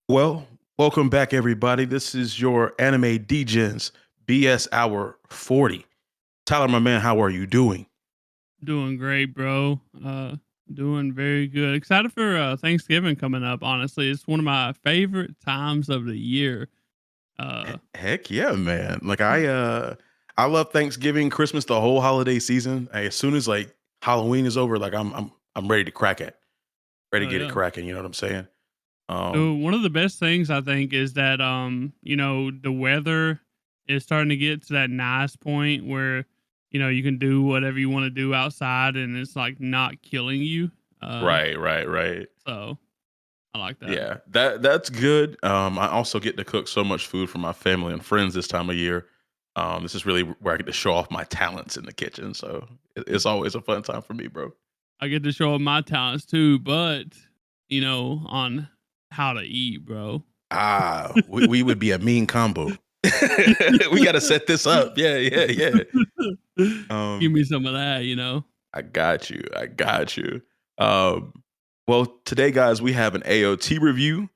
Well, welcome back, everybody. This is your anime Degens BS Hour 40. Tyler, my man, how are you doing? Doing great, bro. Doing very good. Excited for Thanksgiving coming up. Honestly, it's one of my favorite times of the year. Uh, Heck yeah, man. I love Thanksgiving, Christmas, the whole holiday season. As soon as like Halloween is over, like I'm ready to crack it. Ready to oh get it yeah. cracking, you know what I'm saying? So Um one of the best things I think is that the weather is starting to get to that nice point where you can do whatever you want to do outside and it's like not killing you. Uh, right. so I like that. Yeah, that's good. I also get to cook so much food for my family and friends this time of year. This is really where I get to show off my talents in the kitchen. So it's always a fun time for me, bro. I get to show off my talents too, but on how to eat, bro. We would be a mean combo. We got to set this up. Yeah. Give Um, me some of that. I got you. I got you. Um, well, today, guys, we have an AOT review.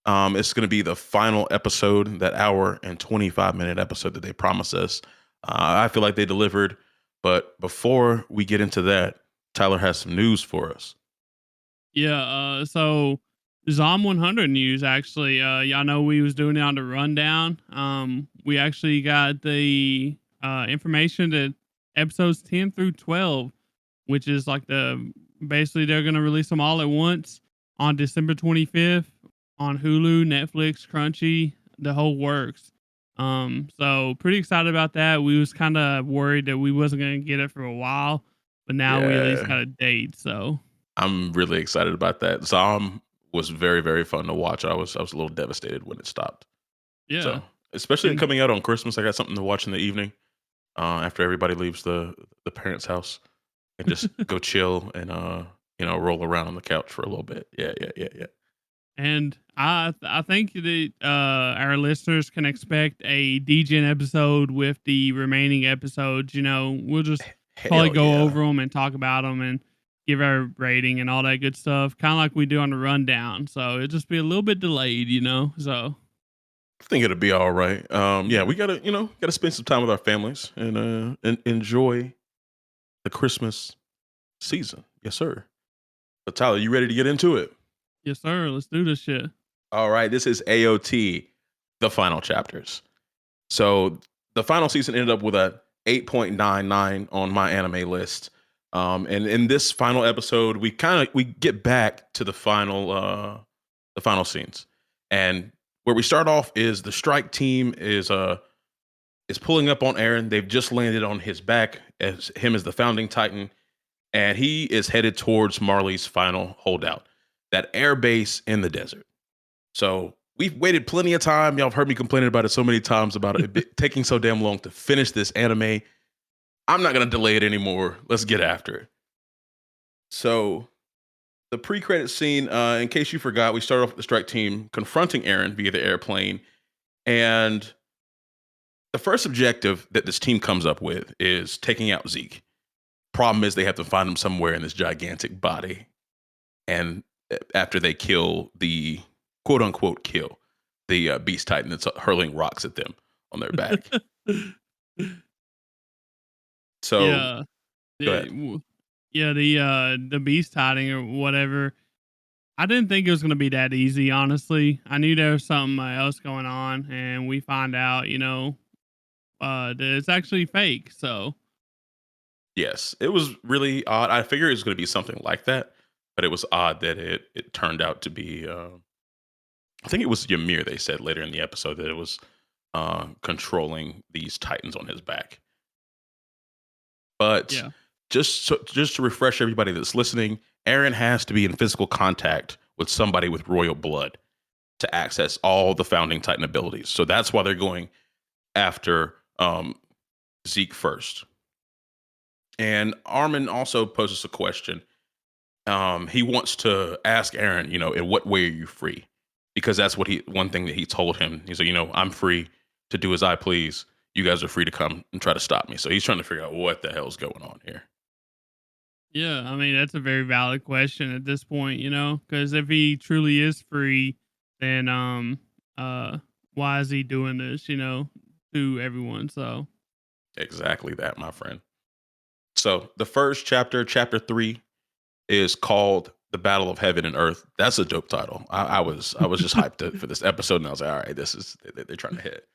It's going to be the final episode, that hour and 25-minute episode that they promised us. I feel like they delivered. But before we get into that, Tyler has some news for us. Yeah, so Zom 100 news actually. Y'all know we was doing it on the rundown. We actually got the information that episodes 10 through 12, which is like basically they're gonna release them all at once on December 25th on Hulu, Netflix, Crunchy, the whole works. So pretty excited about that. We was kind of worried that we wasn't gonna get it for a while, but now we at least Yeah, got a date. So I'm really excited about that. Zom was very, very fun to watch. I was a little devastated when it stopped. yeah, So, especially it and coming out on Christmas, I got something to watch in the evening after everybody leaves the parents' house and just go chill and roll around on the couch for a little bit. Yeah. and I think that our listeners can expect a DGen episode with the remaining episodes. We'll just probably Hell go yeah. over them and talk about them and give our rating and all that good stuff, kind of like we do on the rundown. So it'll just be a little bit delayed. So I think it'll be all right. Yeah, yeah, we gotta spend some time with our families and enjoy the Christmas season. Yes, sir. But Tyler, you ready to get into it? yes sir. Let's do this shit. All right, this is AOT, the final chapters. So the final season ended up with a 8.99 on my anime list. And in this final episode, we get back to the final scenes. And where we start off is the strike team is pulling up on Eren. They've just landed on his back as him as the founding titan, and he is headed towards Marley's final holdout, that air base in the desert. So we've waited plenty of time. Y'all have heard me complaining about it so many times about it taking so damn long to finish this anime. I'm not gonna delay it anymore. Let's get after it. So the pre-credit scene, in case you forgot, we started off with the strike team confronting Eren via the airplane, and the first objective that this team comes up with is taking out Zeke. Problem is they have to find him somewhere in this gigantic body, and after they kill the quote unquote kill the beast titan that's hurling rocks at them on their back. So Yeah, go yeah, ahead. yeah. The beast hiding or whatever. I didn't think it was gonna be that easy, honestly. I knew there was something else going on, and we find out, that it's actually fake. So Yes, it was really odd. I figured it was going to be something like that, but it was odd that it turned out to be. I think it was Ymir. They said later in the episode that it was controlling these titans on his back. But yeah, just to refresh everybody that's listening, Eren has to be in physical contact with somebody with royal blood to access all the founding titan abilities. So that's why they're going after Zeke first. And Armin also poses a question. He wants to ask Eren, in what way are you free? Because that's one thing that he told him. He's like, I'm free to do as I please. You guys are free to come and try to stop me. So he's trying to figure out what the hell's going on here. yeah. I mean, that's a very valid question at this point, because if he truly is free, then uh why is he doing this, to everyone? So Exactly that, my friend. So the first chapter, chapter 3, is called "The Battle of Heaven and Earth." That's a dope title. I was just hyped for this episode, and I was like, all right, this is they're trying to hit.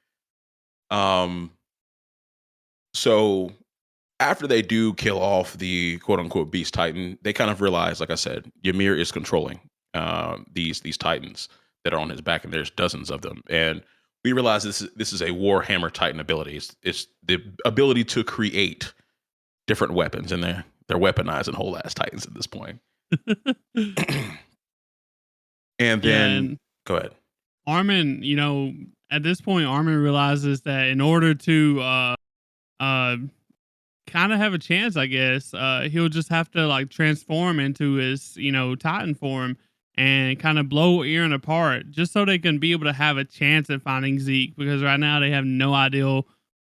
Um, so after they do kill off the quote unquote beast titan, they kind of realize, like I said, Ymir is controlling these titans that are on his back, and there's dozens of them. And we realize this is a Warhammer Titan ability. It's the ability to create different weapons, and they're weaponizing whole ass titans at this point. And yeah, then and go ahead. Armin, at this point Armin realizes that in order to uh kind of have a chance, I guess, he'll just have to like transform into his, Titan form and kind of blow Eren apart just so they can be able to have a chance at finding Zeke, because right now they have no idea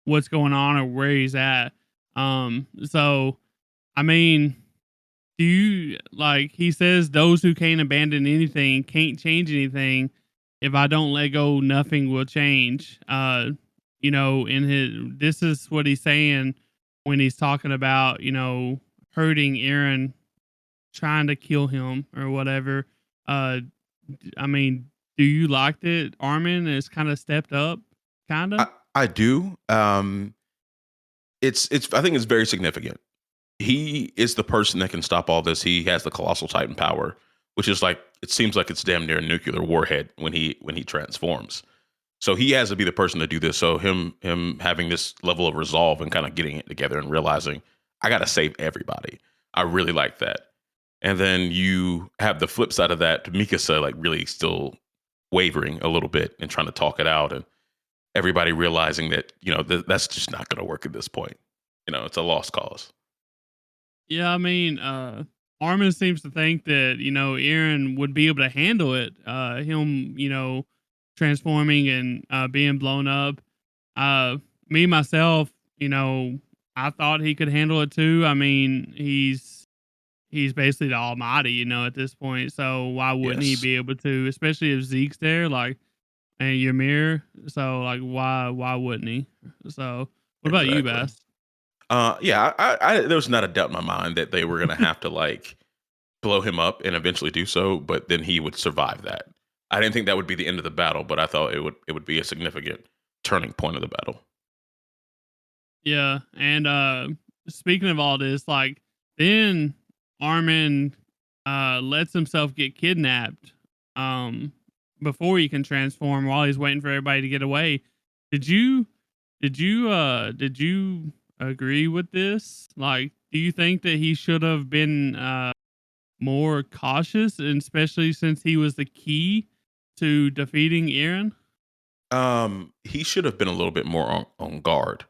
what's going on or where he's at. So I mean, do you like he says those who can't abandon anything can't change anything. If I don't let go, nothing will change. In his this is what he's saying when he's talking about, hurting Eren, trying to kill him or whatever. Uh I mean, do you like that Armin has kind of stepped up? Kinda? I do. It's I think it's very significant. He is the person that can stop all this. He has the colossal titan power, which is like it seems like it's damn near a nuclear warhead when he transforms. So he has to be the person to do this. So him having this level of resolve and kind of getting it together and realizing I got to save everybody. I really like that. And then you have the flip side of that, Mikasa like really still wavering a little bit and trying to talk it out, and everybody realizing that that's just not going to work at this point. It's a lost cause. Yeah, I mean, Armin seems to think that, Eren would be able to handle it. Him, transforming and being blown up. Uh, Me myself, I thought he could handle it too. I mean, he's basically the Almighty, at this point. So why wouldn't he Yes, be able to? Especially if Zeke's there, like, and Ymir. So like, why wouldn't he? So what about you, exactly. Bass? Yeah, there was not a doubt in my mind that they were going to have to like blow him up and eventually do so, but then he would survive that. I didn't think that would be the end of the battle, but I thought it would be a significant turning point of the battle. Yeah, and speaking of all this, like then Armin lets himself get kidnapped um before he can transform while he's waiting for everybody to get away. Did you did you agree with this? Like, do you think that he should have been more cautious, and especially since he was the key to defeating Eren? He should have been a little bit more on guard,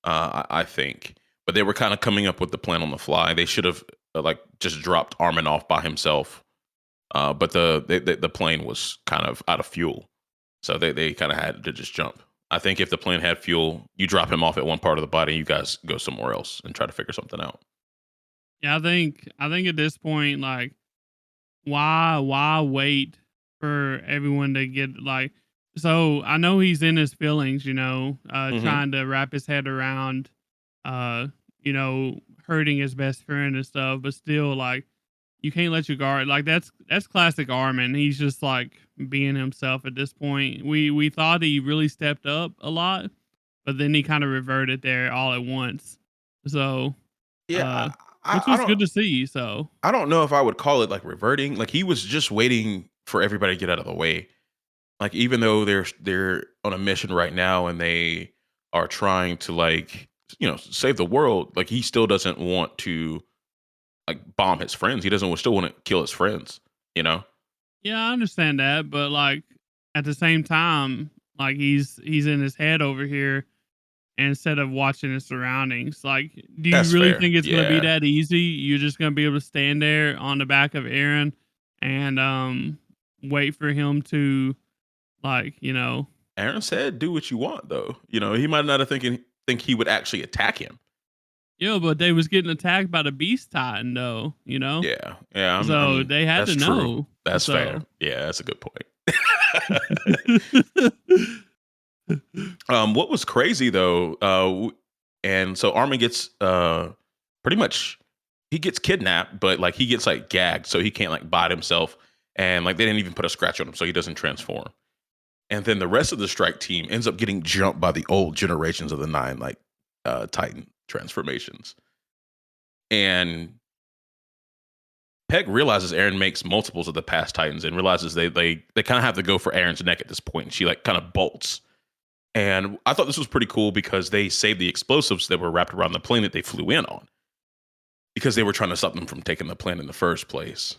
I think. But they were kind of coming up with the plan on the fly. They should have like just dropped Armin off by himself. But the plane was kind of out of fuel, so they kind of had to just jump. I think if the plane had fuel, you drop him off at one part of the body, you guys go somewhere else and try to figure something out. Yeah, I think at this point, like, why wait for everyone to get like, so I know he's in his feelings, Hmm. trying to wrap his head around uh, hurting his best friend and stuff, but still like you can't let your guard, like that's classic Armin. He's just like being himself at this point. We thought he really stepped up a lot, but then he kind of reverted there all at once. So Yeah, uh which I was don't good to see. So I don't know if I would call it like reverting. Like he was just waiting for everybody to get out of the way. Like even though they're on a mission right now and they are trying to like save the world, like he still doesn't want to like bomb his friends. He doesn't still want to kill his friends. You know, yeah, I understand that, but like at the same time, like he's in his head over here instead of watching his surroundings. Like, do you that's really fair. think it's gonna be Yeah, that easy? You're just gonna be able to stand there on the back of Aaron and wait for him to like, Aaron said, "Do what you want," though. He might not have think he would actually attack him. but they was getting attacked by the Beast Titan though, Yeah, yeah. so they had That's to true. know. That's fair. So Yeah, that's a good point. What was crazy though, and so Armin gets pretty much he gets kidnapped, but like he gets like gagged, so he can't like bite himself, and like they didn't even put a scratch on him, so he doesn't transform. And then the rest of the strike team ends up getting jumped by the old generations of the nine like Titan transformations. And Peg realizes Eren makes multiples of the past Titans and realizes they kind of have to go for Eren's neck at this point. She like kind of bolts. And I thought this was pretty cool because they saved the explosives that were wrapped around the plane that they flew in on because they were trying to stop them from taking the plane in the first place.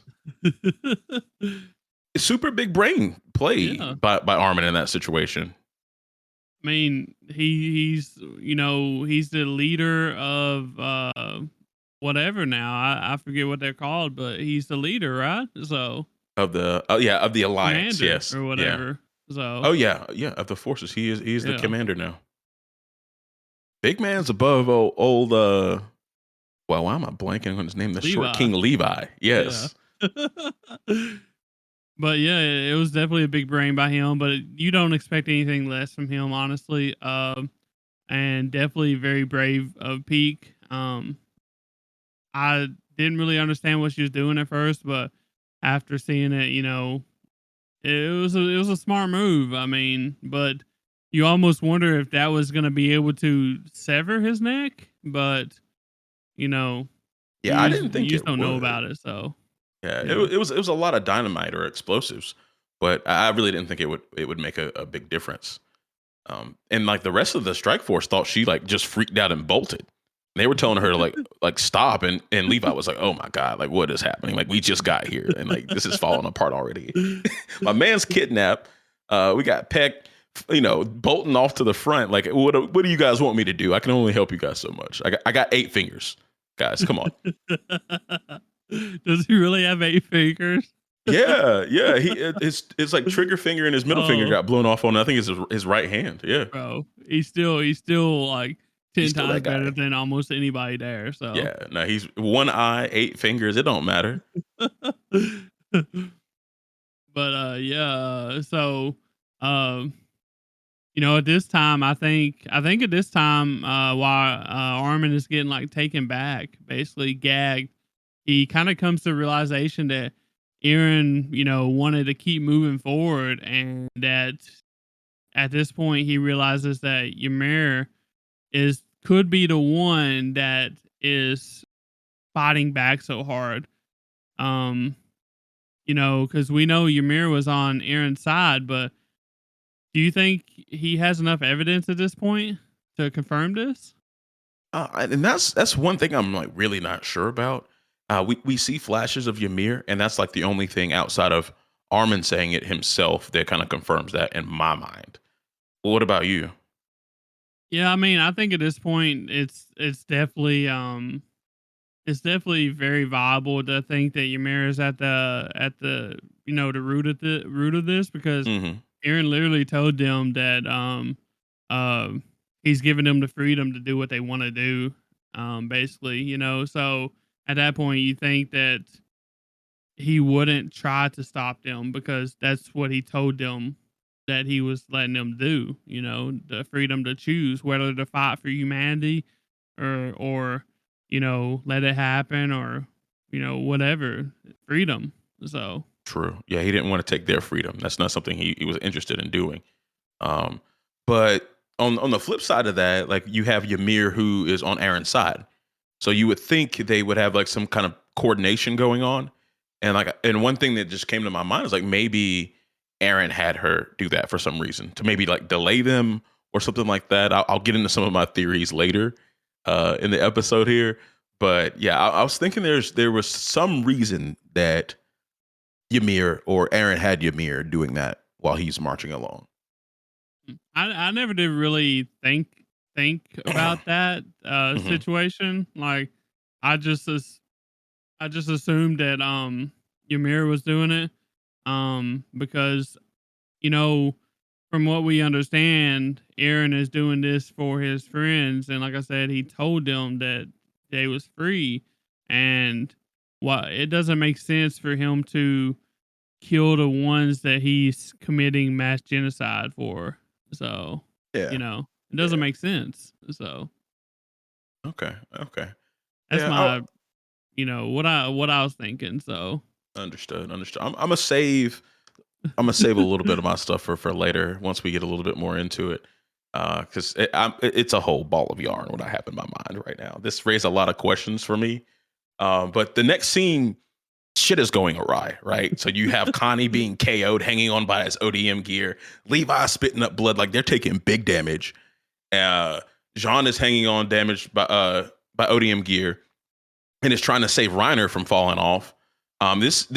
Super big brain play Yeah. by Armin in that situation. I mean, he's he's the leader of whatever now. I forget what they're called, but he's the leader, right? So Of the of the alliance, commander yes, or yeah. whatever. So Oh yeah, of the forces. He's the yeah, commander now. Big man's above old well, why am I blanking on his name? The short Levi. King Levi. Yeah. Yes. But yeah, it was definitely a big brain by him. But you don't expect anything less from him, honestly. And definitely very brave of Peak. I didn't really understand what she was doing at first, but after seeing it, it was a smart move. I mean, but you almost wonder if that was going to be able to sever his neck, but you know, Yeah, I didn't you think just it don't know would. about it. So Yeah, yeah, it was a lot of dynamite or explosives, but I really didn't think it would make a big difference. And like the rest of the strike force thought she like just freaked out and bolted. They were telling her to like stop, and Levi was like, "Oh my god, like what is happening? Like we just got here, and like this is falling apart already. My man's kidnapped. We got Peck, bolting off to the front. Like what do you guys want me to do? I can only help you guys so much. I got 8 fingers, guys. Come on." Does he really have 8 fingers? Yeah. It's like trigger finger and his middle finger Oh, got blown off on. I think it's his right hand. Yeah, bro, he's still like he's 10 still times that better guy. than almost anybody there. So. Yeah, no, he's one eye, 8 fingers. It don't matter. But yeah, so um at this time I think at this time while Armin is getting like taken back, basically gagged, he kind of comes to the realization that Eren, wanted to keep moving forward, and that at this point he realizes that Ymir is could be the one that is fighting back so hard. Um because we know Ymir was on Eren's side, but do you think he has enough evidence at this point to confirm this? And that's one thing I'm like really not sure about. We see flashes of Ymir, and that's like the only thing outside of Armin saying it himself that kind of confirms that in my mind. Well, what about you? Yeah, I mean, I think at this point it's definitely very viable to think that Ymir is at the the root of this, because Hmm. Aaron literally told them that he's giving them the freedom to do what they want to do. Basically, so at that point you think that he wouldn't try to stop them, because that's what he told them that he was letting them do, the freedom to choose whether to fight for humanity, or let it happen, or whatever, freedom. So True. Yeah, he didn't want to take their freedom. That's not something he was interested in doing. Um, but on the flip side of that, like you have Ymir who is on Aaron's side. So you would think they would have like some kind of coordination going on. And one thing that just came to my mind is like maybe Aaron had her do that for some reason to maybe like delay them or something like that. I'll get into some of my theories later in the episode here. But yeah, I was thinking there was some reason that Ymir or Aaron had Ymir doing that while he's marching along. I never did really think about that Hmm. situation. Like I just as I just assumed that Ymir was doing it, because you know from what we understand, Aaron is doing this for his friends, and like I said, he told them that they was free, and it doesn't make sense for him to kill the ones that he's committing mass genocide for. So, Yeah. it doesn't Yeah. make sense. So Okay. Okay. that's Yeah. my, what I was thinking. So Understood. Understood. I'm gonna save. I'm gonna save a little bit of my stuff for later once we get a little bit more into it. Because it's a whole ball of yarn what I have in my mind right now. This raised a lot of questions for me. But the next scene, shit is going awry, right? So you have Connie being KO'd, hanging on by his ODM gear. Levi spitting up blood, like they're taking big damage. Uh, Jean is hanging on damage by ODM gear and is trying to save Reiner from falling off. This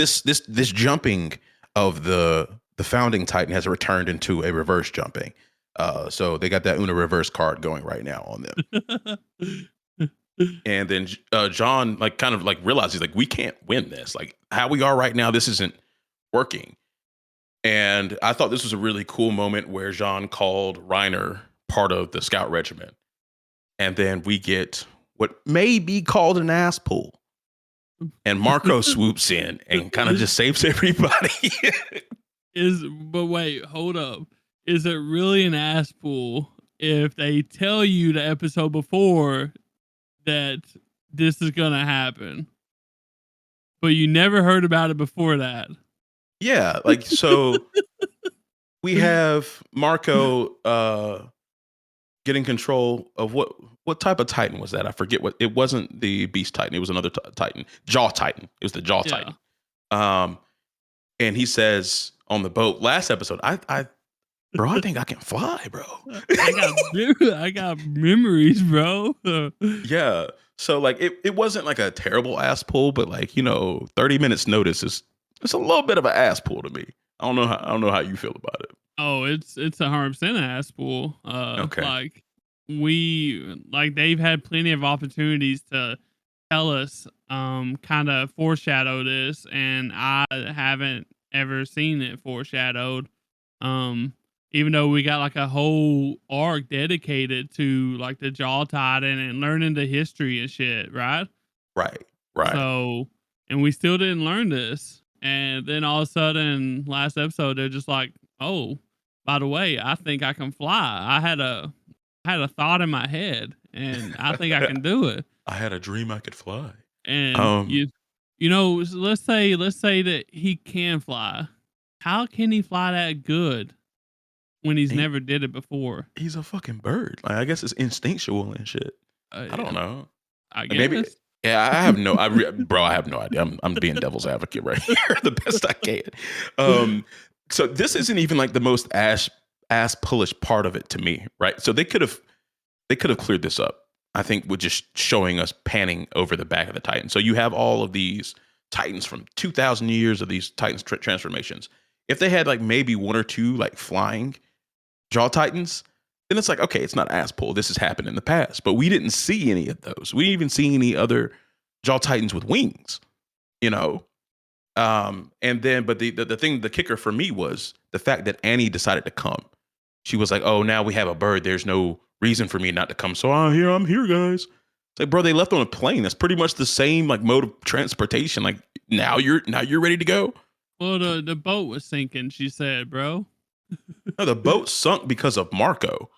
jumping of the founding Titan has returned into a reverse jumping. So they got that Una reverse card going right now on them. And then John like kind of like realizes like we can't win this. Like how we are right now, this isn't working. And I thought this was a really cool moment where Jean called Reiner part of the scout regiment. And then we get what may be called an ass pull. And Marco swoops in and kind of just saves everybody. But wait, hold up. Is it really an ass pull if they tell you the episode before that this is gonna happen, but you never heard about it before that? Yeah, like so we have Marco getting control of what type of Titan was that? I forget what it wasn't the Beast Titan, it was another Titan. Jaw Titan. It was the Jaw Titan. And he says on the boat last episode, bro, I think I can fly, bro. I got memories, bro. Yeah. So like it wasn't like a terrible ass pull, but like, 30 minutes notice is it's a little bit of an ass pull to me. I don't know how you feel about it. Oh, it's 100% an ass pull. Okay. Like they've had plenty of opportunities to tell us, kind of foreshadow this, and I haven't ever seen it foreshadowed. Even though we got like a whole arc dedicated to like the Jaw Titan and learning the history and shit, right? Right. So, and we still didn't learn this. And then all of a sudden, last episode, they're just like, "Oh, by the way, I think I can fly. I had a thought in my head, and I think I can do it." I had a dream I could fly. And let's say that he can fly. How can he fly that good when he's never did it before? He's a fucking bird. Like I guess it's instinctual and shit. I don't know. I guess. Maybe. Yeah, I have no. Bro, I have no idea. I'm being devil's advocate right here, the best I can. So this isn't even like the most ass pullish part of it to me, right? So they could have cleared this up. I think with just showing us panning over the back of the Titan. So you have all of these Titans from 2,000 years of these Titans transformations. If they had like maybe one or two like flying Jaw Titans, then it's like, okay, it's not ass pull. This has happened in the past, but we didn't see any of those. We didn't even see any other Jaw Titans with wings, And then, but the thing, the kicker for me was the fact that Annie decided to come. She was like, oh, now we have a bird. There's no reason for me not to come. So I'm here, guys. It's like, bro, they left on a plane. That's pretty much the same like mode of transportation. Like now you're ready to go. Well, the boat was sinking, she said, bro. No, the boat sunk because of Marco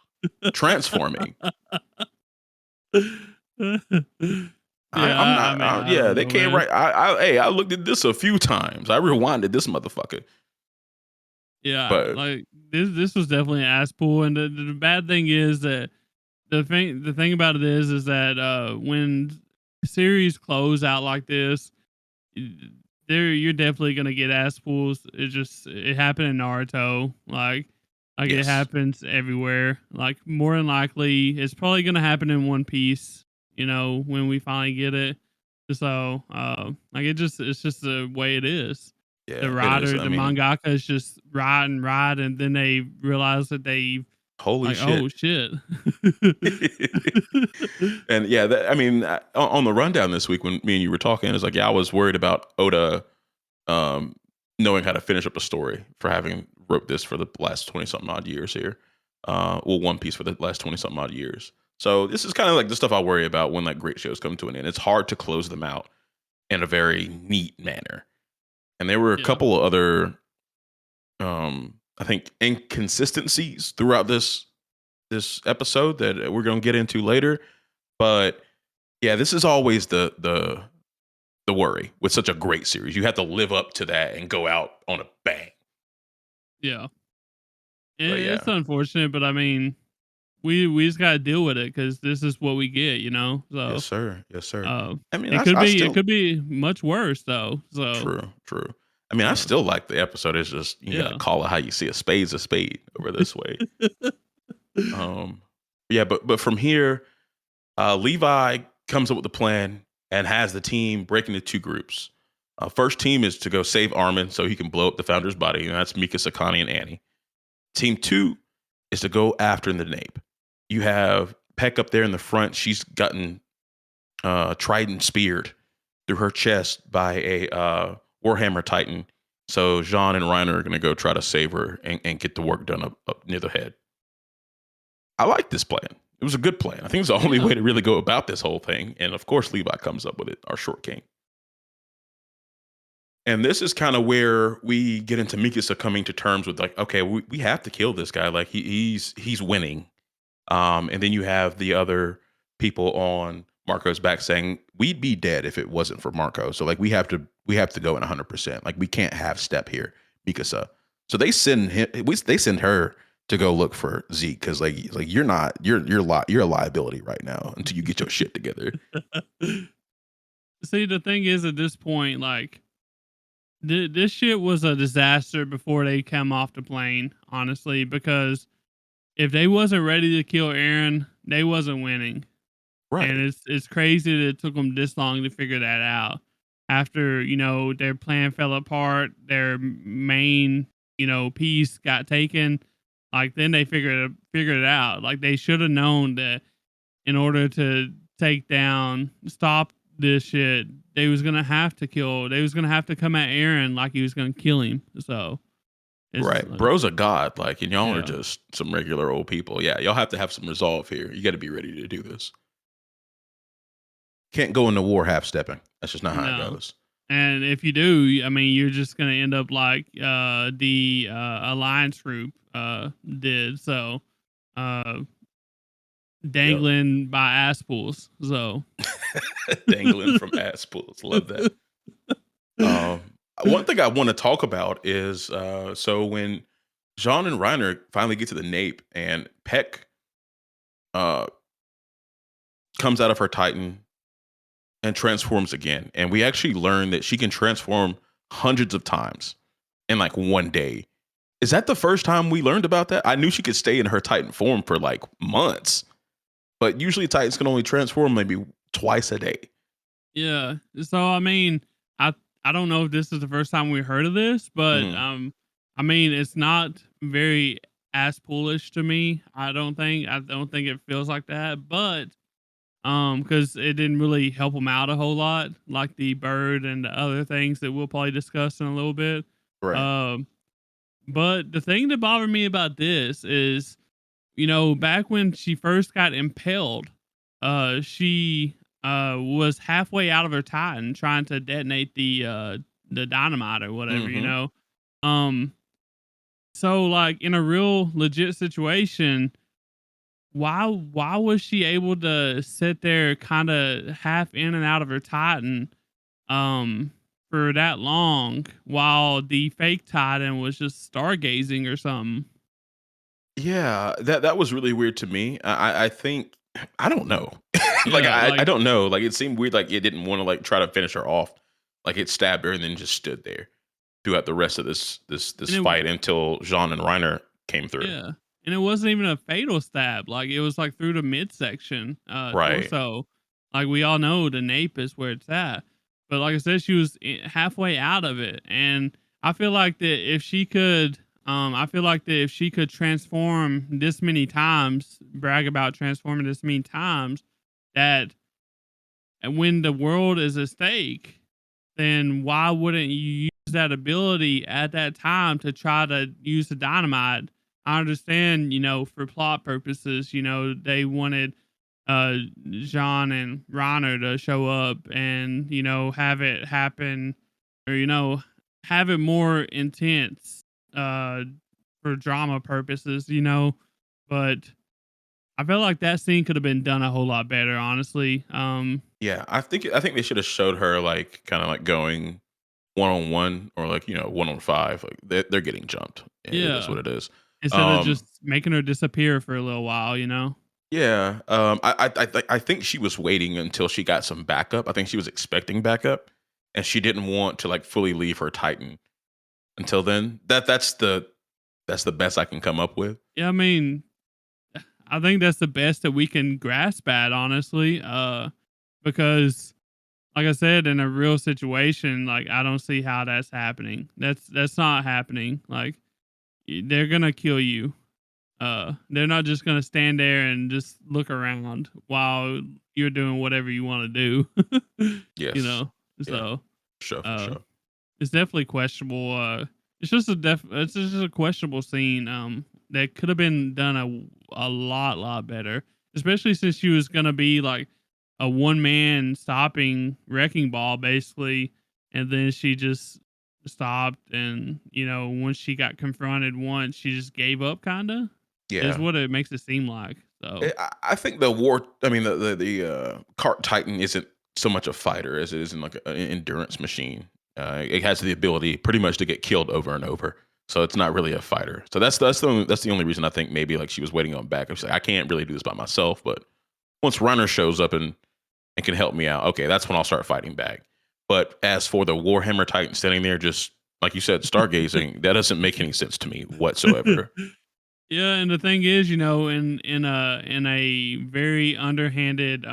transforming. They can't write. I looked at this a few times. I rewinded this motherfucker. Yeah, but like this was definitely an ass pull, and the bad thing is that the thing about it is that when series close out like this, you're definitely gonna get ass pulls. It happened in Naruto, like yes. It happens everywhere. Like more than likely, it's probably gonna happen in One Piece. When we finally get it. So like it's just the way it is. Yeah, the writer, the mangaka is just write, and then they realize that they holy shit. Oh shit. And yeah, on the rundown this week when me and you were talking, it was like, yeah, I was worried about Oda knowing how to finish up a story for having wrote this for the last 20 something odd years here. One Piece for the last 20 something odd years. So this is kind of like the stuff I worry about when like great shows come to an end. It's hard to close them out in a very neat manner. And there were a couple of other I think inconsistencies throughout this episode that we're gonna get into later. But yeah, this is always the worry with such a great series. You have to live up to that and go out on a bang. Yeah. But It's yeah, unfortunate, but I mean, we just gotta deal with it because this is what we get, you know. yes, So sir, yes, sir. uh, I mean, it could I be it still could be much worse though. So true, true. I mean, I uh, still like the episode. It's just you gotta yeah. call it how you see a spade's a spade over this way. Um, yeah, but from here, Levi comes up with a plan and has the team break into two groups. First team is to go save Armin so he can blow up the founder's body, and that's Mika, Sakani, and Annie. Team two is to go after the Nape. You have Peck up there in the front. She's gotten trident speared through her chest by a Warhammer Titan. So Jean and Reiner are going to go try to save her and get the work done up near the head. I like this plan. It was a good plan. I think it's the only Yeah. way to really go about this whole thing. And of course, Levi comes up with it, our short king. And this is kind of where we get into Mikasa coming to terms with like, okay, we have to kill this guy. Like he's winning. And then you have the other people on Marco's back saying we'd be dead if it wasn't for Marco. So like we have to go in 100%. Like we can't have step here, Mikasa. So they send they send her to go look for Zeke because like you're a liability right now until you get your shit together. See, the thing is, at this point, like this shit was a disaster before they come off the plane. Honestly, because if they wasn't ready to kill Eren, they wasn't winning. And Right. it's crazy that it took them this long to figure that out. After their plan fell apart, their main piece got taken. Like then they figured it out. Like they should have known that in order to stop this shit, they was gonna have to kill. They was gonna have to come at Eren like he was gonna kill him. So it's Right. Bro's a god, like, and y'all are yeah, just some regular old people. Yeah, y'all have to have some resolve here. You got to be ready to do this. Can't go into war half stepping. That's just not how it no. goes. And if you do, I mean, you're just gonna end up like the alliance group did. So uh, Yep. dangling by ass pools. So Dangling from ass pulls. Love that. Um, one thing I want to talk about is so when Jean and Reiner finally get to the Nape and Peck uh, comes out of her Titan and transforms again. And we actually learn that she can transform hundreds of times in like one day. Is that the first time we learned about that? I knew she could stay in her Titan form for like months, but usually Titans can only transform maybe twice a day. yeah. So I mean, I I don't know if this is the first time we heard of this, but Mm, I mean, it's not very ass poolish to me. I don't think it feels like that, but because it didn't really help them out a whole lot, like the bird and the other things that we'll probably discuss in a little bit. right. Um, but the thing that bothered me about this is, back when she first got impaled, she was halfway out of her Titan trying to detonate the dynamite or whatever, Mm-hmm. Um, so like in a real legit situation, why was she able to sit there kind of half in and out of her Titan um for that long while the fake Titan was just stargazing or something? Yeah, that was really weird to me. I think I don't know. Like Yeah, I like don't know. Like it seemed weird. Like it didn't want to like try to finish her off. Like it stabbed her and then just stood there throughout the rest of this and it fight until Jean and Reiner came through. yeah, and it wasn't even a fatal stab. Like it was like through the midsection, Right. torso. Like we all know the nape is where it's at. But like I said, she was halfway out of it, and I feel like that if she could, transform this many times, brag about transforming this many times, that when the world is at stake, then why wouldn't you use that ability at that time to try to use the dynamite? I understand, for plot purposes, they wanted Jean and Ronner to show up and, have it happen or, have it more intense uh for drama purposes, you know. But I feel like that scene could have been done a whole lot better, honestly. Yeah, I think they should have showed her like kind of like going one on one or like 1 on 5. Like they're getting jumped. It is Yeah, what it is. instead of Um, just making her disappear for a little while, you know. yeah, I think she was waiting until she got some backup. I think she was expecting backup, and she didn't want to like fully leave her Titan until then. That's the best I can come up with. Yeah, I mean, I think that's the best that we can grasp at, honestly. Because like I said, in a real situation, like I don't see how that's happening. That's not happening. Like they're gonna kill you. They're not just gonna stand there and just look around while you're doing whatever you want to do. You Yes, know. yeah, So for uh, sure. it's definitely questionable. It's just a questionable scene. That could have been done a lot better, especially since she was gonna be like a one man stopping wrecking ball basically, and then she just stopped, and once she got confronted once, she just gave up. Kinda is Yeah, what it makes it seem like. So I think the war. I mean, the cart Titan isn't so much a fighter as it is in like an endurance machine. It has the ability pretty much to get killed over and over. So it's not really a fighter. So that's the only reason I think maybe like she was waiting on backup. She's like, I can't really do this by myself, but once Runner shows up and can help me out, okay, that's when I'll start fighting back. But as for the Warhammer Titan standing there, just like you said, stargazing, that doesn't make any sense to me whatsoever. yeah, and the thing is, in a very underhanded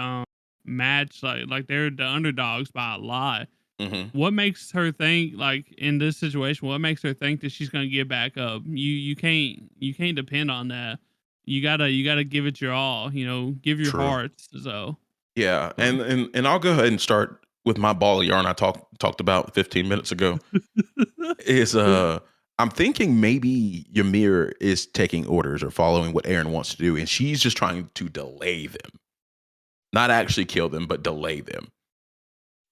match, like they're the underdogs by a lot. Hmm. What makes her think, like, in this situation? What makes her think that she's gonna get back up? You can't depend on that. You gotta give it your all. Give your True. heart. So Yeah, uh, and I'll go ahead and start with my ball of yarn I talked about 15 minutes ago. Is I'm thinking maybe Ymir is taking orders or following what Eren wants to do, and she's just trying to delay them, not actually kill them, but delay them.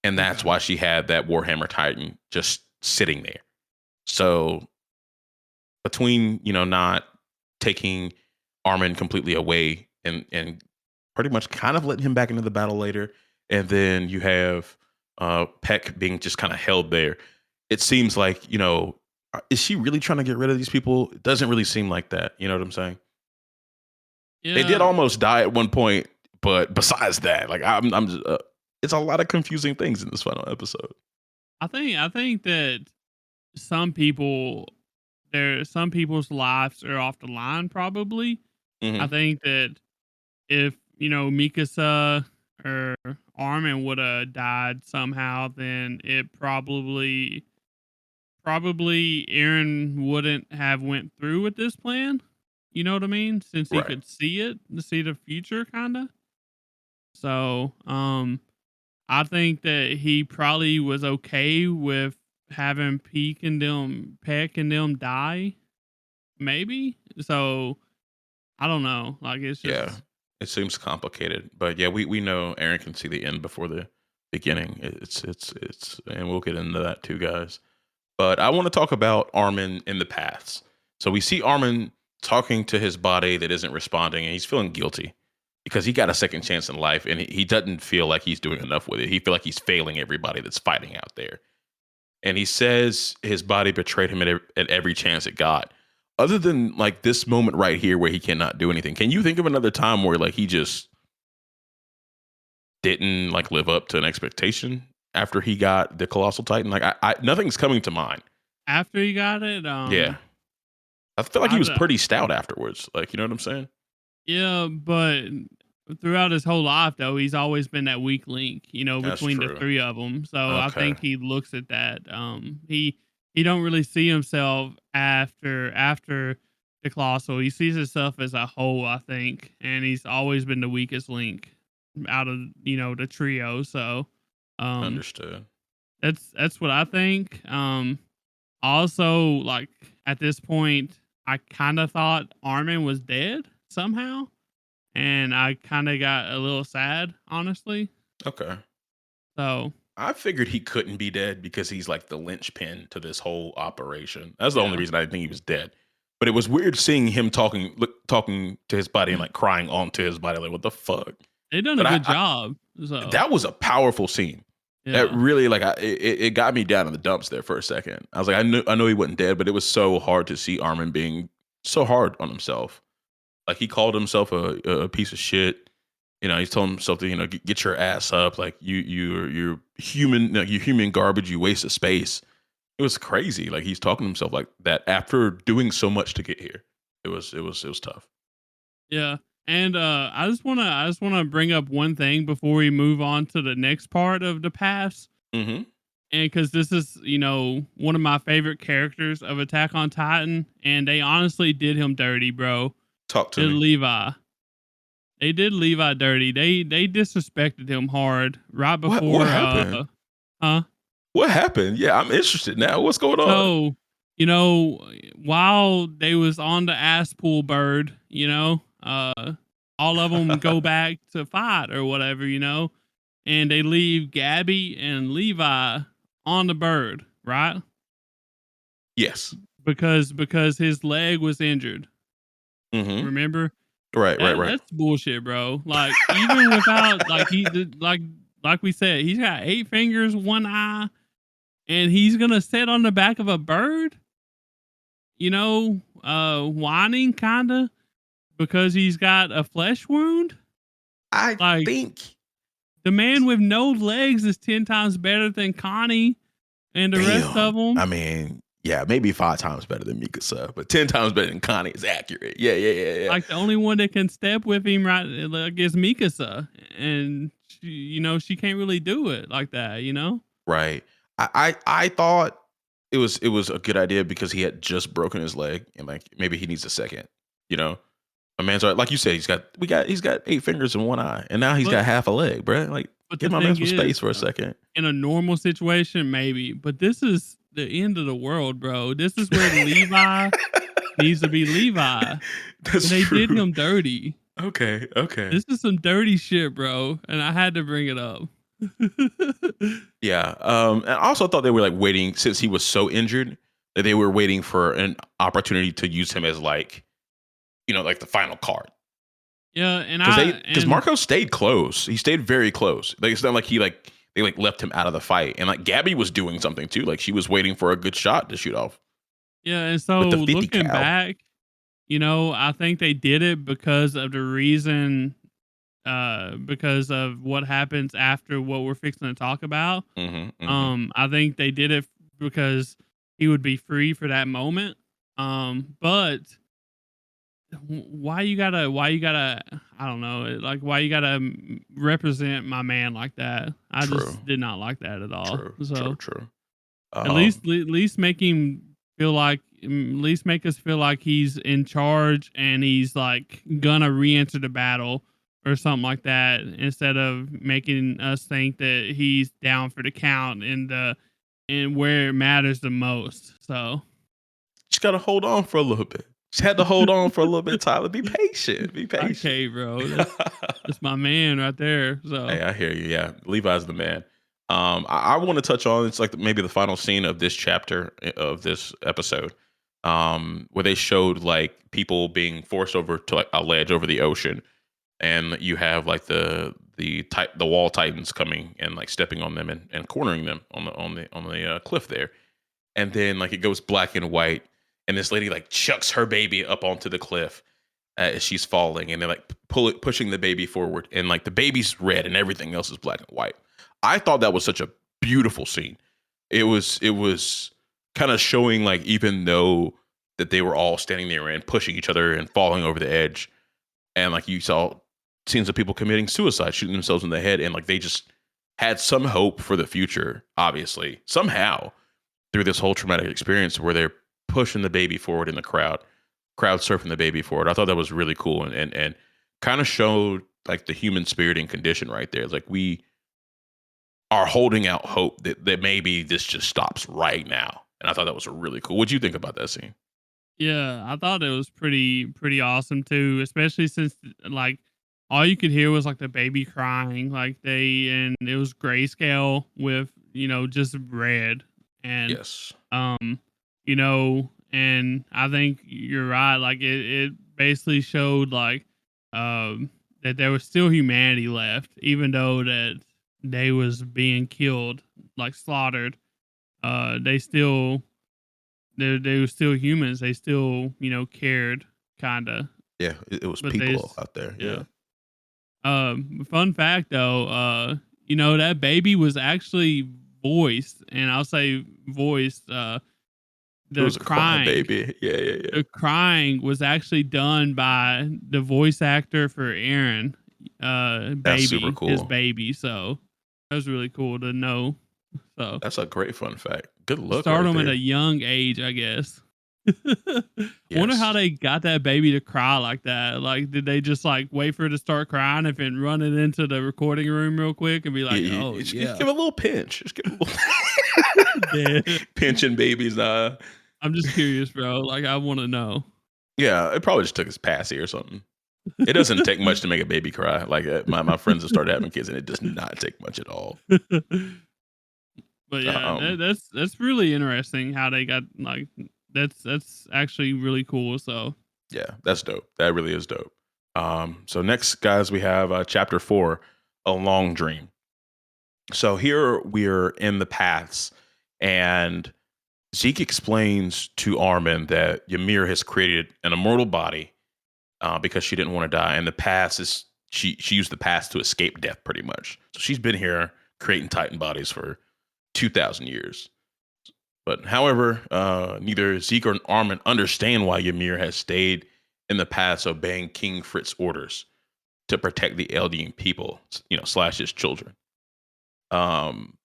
And that's okay, why she had that Warhammer Titan just sitting there. So between not taking Armin completely away and pretty much kind of letting him back into the battle later, and then you have Peck being just kind of held there. It seems like is she really trying to get rid of these people? It doesn't really seem like that. You know what I'm saying? They did yeah, almost die at one point, but besides that, like I'm just, it's a lot of confusing things in this final episode. I think that some people some people's lives are off the line. Probably, I Hmm. think that if Mikasa or Armin would have died somehow, then it probably Aaron wouldn't have went through with this plan. You know what I mean? Since he Right. could see it, to see the future, kind of. So, I think that he probably was okay with having Peck and them die. Maybe. So I don't know. Like it's Yeah, just it seems complicated, but yeah, we know Aaron can see the end before the beginning. And we'll get into that too, guys. But I want to talk about Armin in the paths. So we see Armin talking to his body that isn't responding, and he's feeling guilty because he got a second chance in life, and he doesn't feel like he's doing enough with it. He feel like he's failing everybody that's fighting out there. And he says his body betrayed him at every chance it got. Other than like this moment right here where he cannot do anything, can you think of another time where like he just didn't like live up to an expectation after he got the colossal titan? Like I nothing's coming to mind. after he got it. Yeah, I feel like he I was d- pretty stout afterwards. Like you know what I'm saying? Yeah, but throughout his whole life, though, he's always been that weak link, That's between the true. three of them. So I Okay, think he looks at that. He don't really see himself after the colossal. He sees himself as a whole, I think, and he's always been the weakest link out of the trio. So, um, understood. that's what I think. Also, like at this point, I kind of thought Armin was dead somehow, and I kind of got a little sad, honestly. Okay. So I figured he couldn't be dead because he's like the linchpin to this whole operation. That's the only Yeah. reason I didn't think he was dead. But it was weird seeing him talking to his body and like crying onto his body. Like, what the fuck? They done a But good job. So, that was a powerful scene. That yeah. really like it got me down in the dumps there for a second. I was like, I know he wasn't dead, but it was so hard to see Armin being so hard on himself. Like he called himself a piece of shit. You know, he's told himself to get your ass up. Like you're human. You're human garbage. You waste of space. It was crazy. Like he's talking to himself like that after doing so much to get here. It was tough. Yeah. And I just wanna bring up one thing before we move on to the next part of the past. Hmm. And because this is, one of my favorite characters of Attack on Titan, and they honestly did him dirty, bro. Talk to Did me. Levi. They did Levi dirty. They disrespected him hard right What before happened? huh? What happened? Yeah, I'm interested now. What's going on? So, you know, while they was on the ass pool bird, all of them go back to fight or whatever, and they leave Gabby and Levi on the bird, right? Yes. Because his leg was injured. Hmm. Remember? Right. Right. Right. That's bullshit, bro. Like even without like he did like we said, he's got 8 fingers, 1 eye, and he's gonna sit on the back of a bird, whining kinda because he's got a flesh wound. I Like think. the man with no legs is 10 times better than Connie and the rest of Damn. them. I mean, yeah, maybe 5 times better than Mikasa, but 10 times better than Connie is accurate. Yeah. Yeah. Yeah. Yeah. Like the only one that can step with him right like is Mikasa, and she can't really do it like that. Right. I thought it was a good idea because he had just broken his leg and like maybe he needs a second. You know, a man's like you said, he's got 8 fingers and 1 eye, and now he's But got half a leg, bro. Like, but the give my man thing some is, space for a second. in a normal situation, maybe, but this is the end of the world, bro. This is where Levi needs to be Levi, and That's they did true. him dirty. Okay. Okay. This is some dirty shit, bro, and I had to bring it up. Yeah. And I also thought they were like waiting since he was so injured that they were waiting for an opportunity to use him as like like the final card. Yeah, and Because Marco stayed close. He stayed very close. Like it's not like they like left him out of the fight. And like Gabby was doing something too. Like she was waiting for a good shot to shoot off yeah, and so with the 50 looking cal. back, I think they did it because of the reason, because of what happens after what we're fixing to talk about. Hmm. Hmm. I think they did it because he would be free for that moment. But why you gotta I don't know, like why you gotta represent my man like that. I True. just did not like that at all. True. True. So True. at least make him feel like at least make us feel like he's in charge and he's like gonna re-enter the battle or something like that, instead of making us think that he's down for the count and where it matters the most. So Just gotta hold on for a little bit. Just had to hold on for a little bit, Tyler. Be patient. Be patient. okay, bro, that's my man right there. So Hey, I hear you. Yeah, Levi's the man. I want to touch on it's like maybe the final scene of this chapter of this episode, where they showed like people being forced over to like a ledge over the ocean, and you have like the wall titans coming and like stepping on them and cornering them on the cliff there, and then like it goes black and white, and this lady like chucks her baby up onto the cliff as she's falling, and they're like pushing the baby forward, and like the baby's red and everything else is black and white. I thought that was such a beautiful scene. It was kind of showing like even though that they were all standing there and pushing each other and falling over the edge, and like you saw scenes of people committing suicide, shooting themselves in the head, and like they just had some hope for the future, obviously somehow through this whole traumatic experience where they're pushing the baby forward in the crowd surfing the baby forward. I thought that was really cool and kind of showed like the human spirit and condition right there. It's like we are holding out hope that maybe this just stops right now. And I thought that was really cool. What'd you think about that scene? yeah, I thought it was pretty awesome too, especially since like all you could hear was like the baby crying, and it was grayscale with just red and Yes. um and I think you're right. Like it basically showed that there was still humanity left, even though that they was being killed, like slaughtered. They still they were still humans. They still cared, kinda, Yeah, it was but they people s- out there. yeah. Yeah. Fun fact though, that baby was actually voiced, and I'll say voiced. It The was a crying crying, baby. Yeah, yeah, yeah. the crying was actually done by the voice actor for Eren, That's super his cool. baby. So that was really cool to know. So That's a great fun fact. Good look start right them at a there. young age, I guess. Wonder how Yes. they got that baby to cry like that. Like, did they just like wait for her to start crying and then run it into the recording room real quick and be You, like, you, "Oh you just yeah, give it a little pinch. Just give it a little dead." pinching babies. I'm just curious, bro. Like, I want to know. Yeah, it probably just took his passy or something. It doesn't take much to make a baby cry. Like my friends have started having kids, and it does not take much at all. But yeah, Um, that's really interesting how they got like that's actually really cool. So yeah, that's dope. That really is dope. So next, guys, we have chapter 4, A Long Dream. So here we're in the paths, and Zeke explains to Armin that Ymir has created an immortal body because she didn't want to die, and the past is she used the past to escape death, pretty much. So she's been here creating Titan bodies for 2,000 years. But however, neither Zeke or Armin understand why Ymir has stayed in the past, obeying King Fritz's orders to protect the Eldian people, slash his children. Um,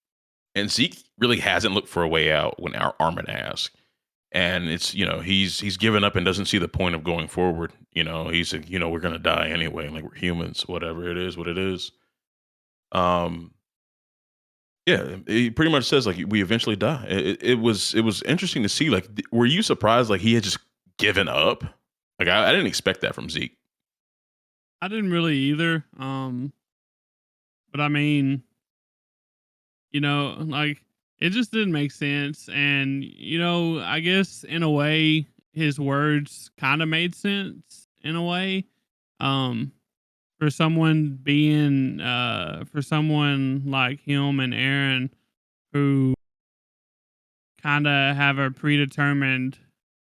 and Zeke really hasn't looked for a way out when our Armin asks. And it's he's given up and doesn't see the point of going forward. He's like, we're gonna die anyway, like we're humans, whatever it is, what it is. Um, yeah, he pretty much says like we eventually die. It was interesting to see. Like, were you surprised like he had just given up? Like I didn't expect that from Zeke. I didn't really either. But I mean, like it just didn't make sense, and I guess in a way his words kind of made sense in a way. Um, for someone like him and Aaron who kind of have a predetermined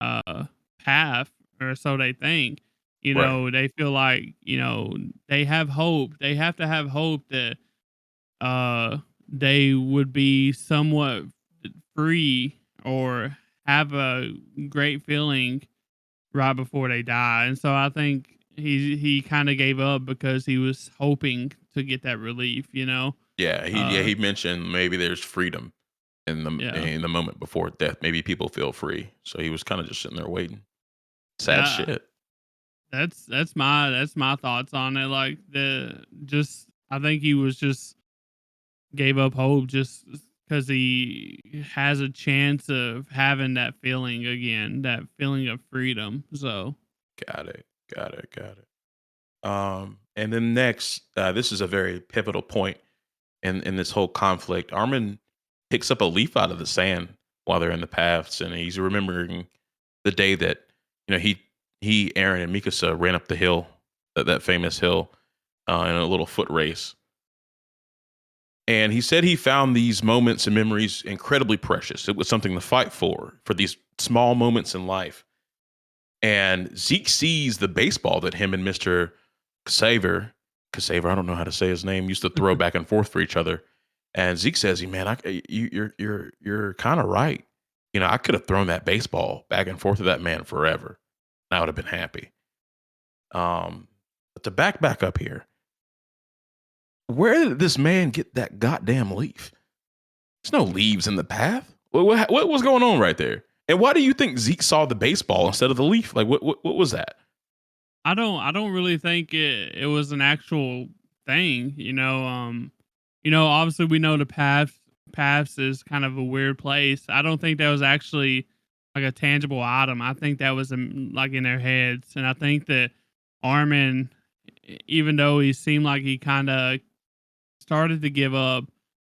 uh path, or so they think. Right. They feel like they have hope. They have to have hope that uh they would be somewhat free or have a great feeling right before they die. And so I think he kind of gave up because he was hoping to get that relief. Uh He mentioned maybe there's freedom yeah. in the moment before death. Maybe people feel free, so he was kind of just sitting there waiting. Sad Yeah. shit. That's my thoughts on it. Like the just I think he was just gave up hope just because he has a chance of having that feeling again, that feeling of freedom. So Got it. Got it. Got it. And then next, this is a very pivotal point in this whole conflict. Armin picks up a leaf out of the sand while they're in the paths, and he's remembering the day that Aaron, and Mikasa ran up the hill, that famous hill, in a little foot race. And he said he found these moments and memories incredibly precious. It was something to fight for these small moments in life. And Zeke sees the baseball that him and Mr. Casaver, I don't know how to say his name, used to throw back and forth for each other. And Zeke says, "Man, you're kind of right. I could have thrown that baseball back and forth to that man forever. And I would have been happy." But to back up here, where did this man get that goddamn leaf? There's no leaves in the path. What was going on right there? And why do you think Zeke saw the baseball instead of the leaf? Like, what was that? I don't really think it was an actual thing. Obviously we know the paths is kind of a weird place. I don't think that was actually like a tangible item. I think that was like in their heads, and I think that Armin even though he seemed like he kind of started to give up,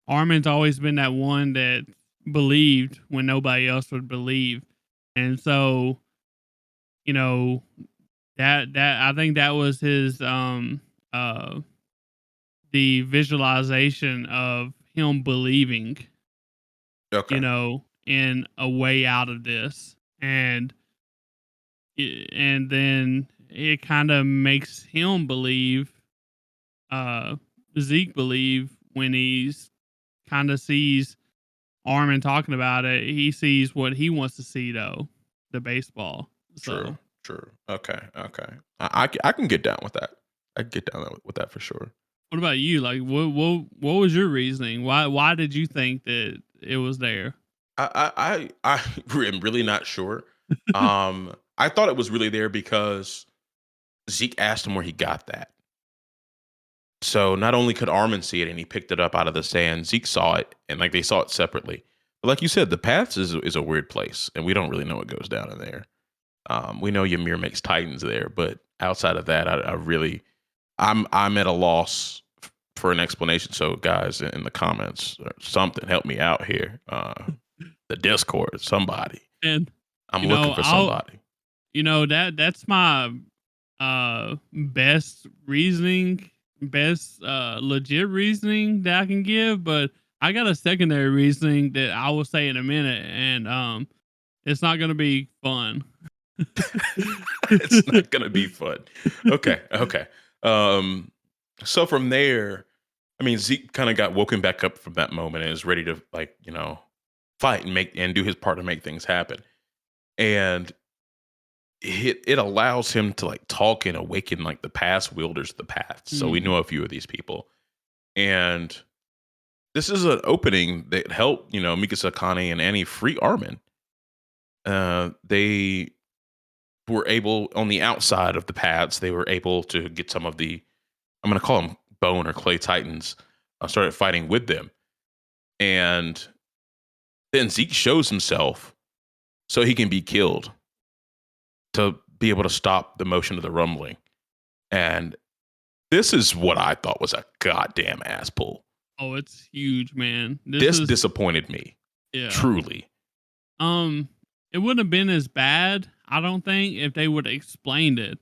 Armin's always been that one that believed when nobody else would believe. And so, you know, that I think that was his the visualization of him believing, Okay. in a way out of this. And then it kind of makes him believe, uh Zeke believe, when he's kind of sees Armin talking about it. He sees what he wants to see, though, the baseball. True. So True. Okay. Okay. I can get down with that. I can get down with that for sure. what about you? Like, what was your reasoning? Why did you think that it was there? I am really not sure. I thought it was really there because Zeke asked him where he got that. So not only could Armin see it and he picked it up out of the sand, Zeke saw it and like they saw it separately. But like you said, the paths is a weird place and we don't really know what goes down in there. We know Ymir makes Titans there, but outside of that, I really I'm at a loss for an explanation. So guys in the comments, or something, help me out here. The Discord, somebody. And I'm looking for I'll somebody. that's my best reasoning, best legit reasoning that I can give, but I got a secondary reasoning that I will say in a minute, and it's not going to be fun. It's not gonna be fun. Okay, okay. Um, so from there, I mean, Zeke kind of got woken back up from that moment and is ready to like fight and make and do his part to make things happen. And it allows him to like talk and awaken like the past wielders of the paths. So we Mm. know a few of these people, and this is an opening that helped Mikasa, Kane, and Annie free Armin. They were able on the outside of the paths. They were able to get some of the I'm going to call them bone or clay titans. Started fighting with them, and then Zeke shows himself so he can be killed to be able to stop the motion of the rumbling. And this is what I thought was a goddamn ass pull. Oh, it's huge, man. This disappointed me, Yeah. truly. It wouldn't have been as bad, I don't think, if they would have explained it.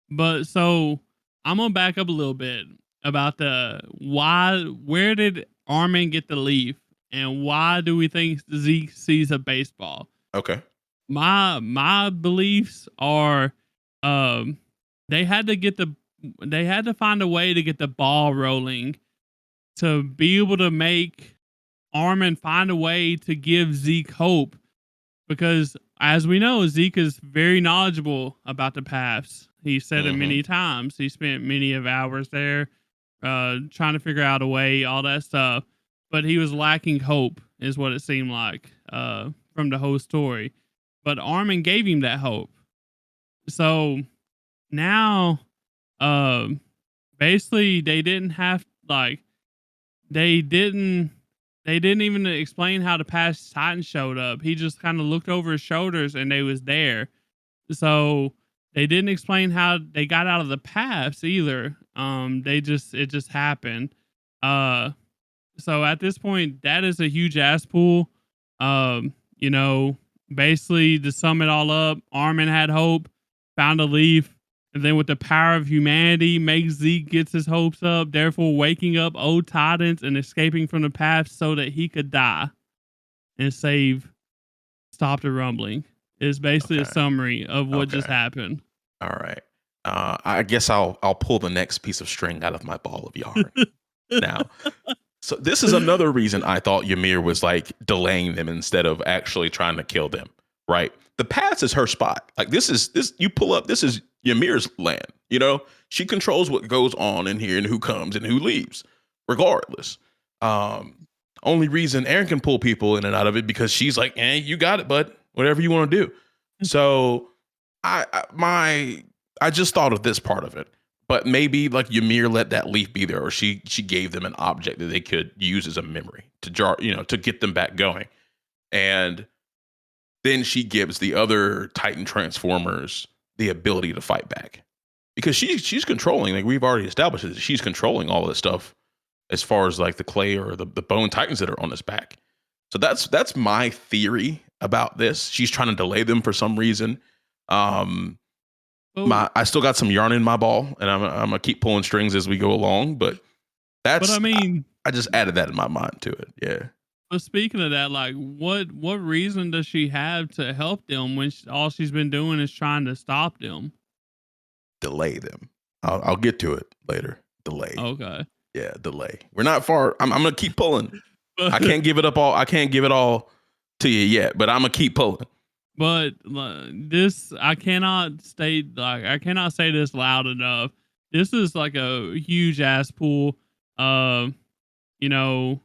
But so I'm gonna back up a little bit about the why. Where did Armin get the leaf, and why do we think Zeke sees a baseball? Okay. My beliefs are, um, they had to get the they had to find a way to get the ball rolling to be able to make Armin find a way to give Zeke hope, because as we know, Zeke is very knowledgeable about the paths. He said it Mm-hmm. many times. He spent many of hours there, trying to figure out a way, all that stuff. But he was lacking hope, is what it seemed like, from the whole story. But Armin gave him that hope. So now, um, basically, they didn't have like they didn't they didn't even explain how the past Titan showed up. He just kind of looked over his shoulders and they was there. So they didn't explain how they got out of the paths either. It just happened. Uh, so at this point, that is a huge ass pool. Um, you know, Basically to sum it all up, Armin had hope, found a leaf, and then with the power of humanity, makes Zeke gets his hopes up, therefore waking up old Titans and escaping from the path so that he could die and stop the rumbling. Is basically a Okay. summary of what just Okay. happened. All right. I guess I'll pull the next piece of string out of my ball of yarn now. So this is another reason I thought Ymir was like delaying them instead of actually trying to kill them. Right? The pass is her spot. Like this you pull up. This is Ymir's land. She controls what goes on in here and who comes and who leaves, regardless. Um, Only reason Eren can pull people in and out of it because she's like, you got it, bud. Whatever you want to do. So I just thought of this part of it. But maybe like Ymir let that leaf be there, or she gave them an object that they could use as a memory to get them back going. And then she gives the other Titan Transformers the ability to fight back. because she's controlling. Like we've already established that she's controlling all this stuff as far as like the clay or the bone titans that are on his back. So that's my theory about this. She's trying to delay them for some reason. Oh, I still got some yarn in my ball, and I'm gonna keep pulling strings as we go along. But but I that's mean, I just added that in my mind to it. Yeah, but speaking of that, like, what reason does she have to help them when all she's been doing is trying to stop them? delay them. I'll get to it later. Delay. Okay, Yeah, delay. We're not far. I'm gonna keep pulling. I but can't give it up all. I can't give it all to you yet, but I'm gonna keep pulling. this I cannot say this loud enough. This is like a huge ass pool. Uh, you know,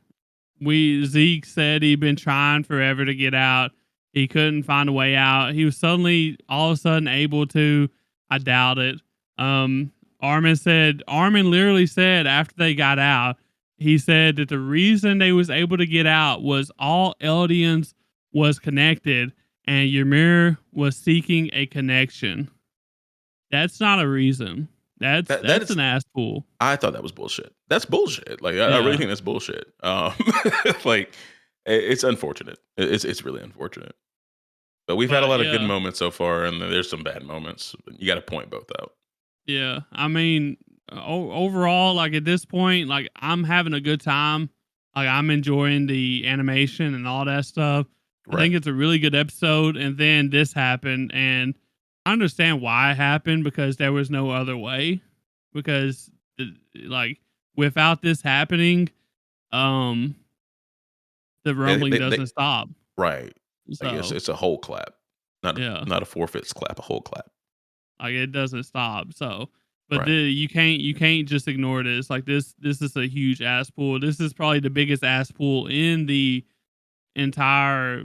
we Zeke said he'd been trying forever to get out. He couldn't find a way out. He was suddenly all of a sudden able to. I doubt it. Um, Armin literally said after they got out, he said that the reason they was able to get out was all Eldians was connected and Ymir was seeking a connection. That's not a reason. That That's is. an ass pool. I thought that was bullshit. That's bullshit. Like I really Yeah. think that's bullshit. Like it's unfortunate. It's really unfortunate. But we've had a But lot of good yeah, moments so far, and there's some bad moments. You got to point both out. yeah. I mean, overall, like at this point, like I'm having a good time. Like I'm enjoying the animation and all that stuff. I Right. think it's a really good episode. And then this happened, and I understand why it happened because there was no other way. Because like without this happening, um, the They, rumbling they, they, doesn't stop. right. Like So it's a whole clap, yeah. not a forfeits clap, a whole clap. Like it doesn't stop. So, but Right. you can't just ignore this. Like this is a huge ass pool. This is probably the biggest ass pool in the entire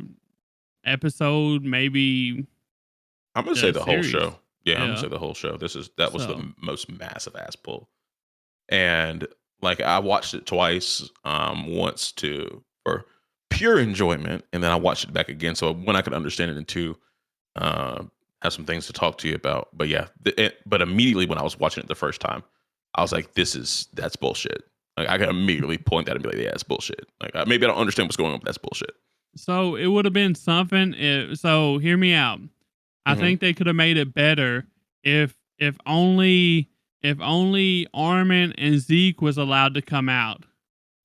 episode, maybe I'm gonna say the the whole series. show. Yeah, I'm gonna Yeah. say the whole show. That was the So most massive ass pull, and like I watched it twice. Once to for pure enjoyment, and then I watched it back again. So when I could understand it, and two, uh, have some things to talk to you about. But yeah, but immediately when I was watching it the first time, I was like, that's bullshit. Like I can immediately point that and be like, yeah, it's bullshit. Like maybe I don't understand what's going on, but that's bullshit. so it would have been something if, so hear me out. I Hmm. think they could have made it better if only if only Armin and Zeke was allowed to come out.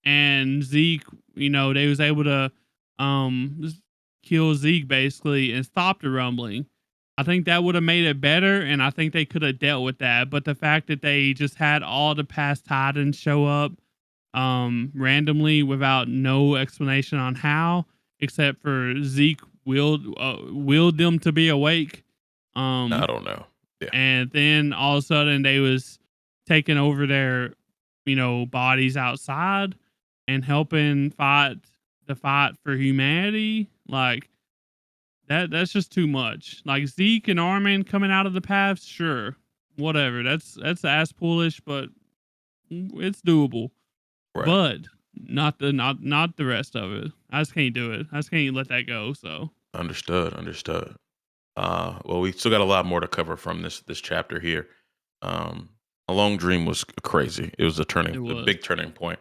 And Zeke, they was able to kill Zeke basically and stop the rumbling. I think that would have made it better, and I think they could have dealt with that. But the fact that they just had all the past Titans show up randomly without no explanation on how, except for Zeke willed them to be awake. I Um, don't know. Yeah, and then all of a sudden they was taking over their bodies outside and helping fight the fight for humanity. Like that's just too much. Like Zeke and Armin coming out of the paths, sure, whatever, that's ass foolish, but it's doable. right. But not the rest of it. I just can't do it. I just can't let that go. So Understood. Understood. Well, we still got a lot more to cover from this chapter here. Um, a long dream was crazy. It was it a was. big turning point.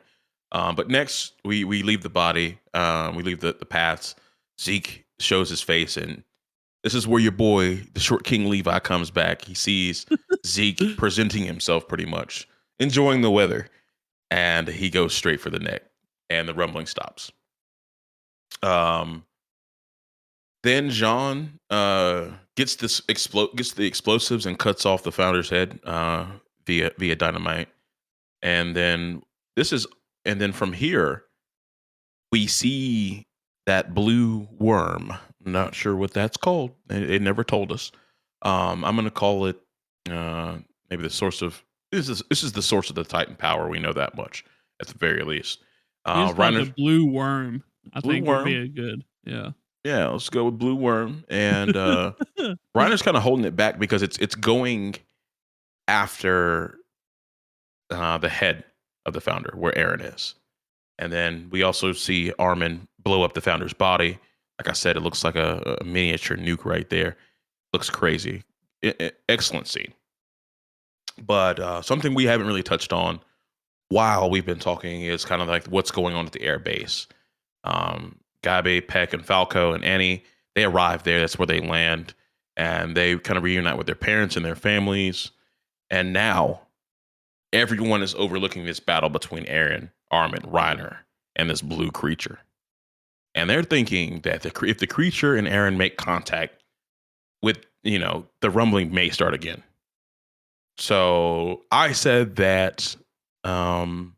But next we leave the body. We leave the paths. Zeke shows his face, and this is where your boy, the short King Levi, comes back. He sees Zeke presenting himself pretty much, enjoying the weather, and he goes straight for the neck, and the rumbling stops. Um, then Jean gets the explosives and cuts off the founder's head via dynamite, and then this is and then from here we see that blue worm. Not sure what that's called. It never told us. I'm gonna call it uh, maybe the source of this is the source of the Titan power. We know that much at the very least. We just call it the Reiner, blue worm. I blue think would be worm. a good, yeah. Yeah, let's go with blue worm. And Reiner's kind of holding it back because it's going after the head of the founder, where Eren is. And then we also see Armin blow up the founder's body. Like I said, it looks like a miniature nuke right there. Looks crazy. Excellent scene. But something we haven't really touched on while we've been talking is kind of like what's going on at the air base. Gabe, Peck, and Falco and Annie, they arrive there. That's where they land. And they kind of reunite with their parents and their families. And now everyone is overlooking this battle between Eren, Armin, Reiner, and this blue creature. And they're thinking that if the creature and Eren make contact with, the rumbling may start again. So I said that, do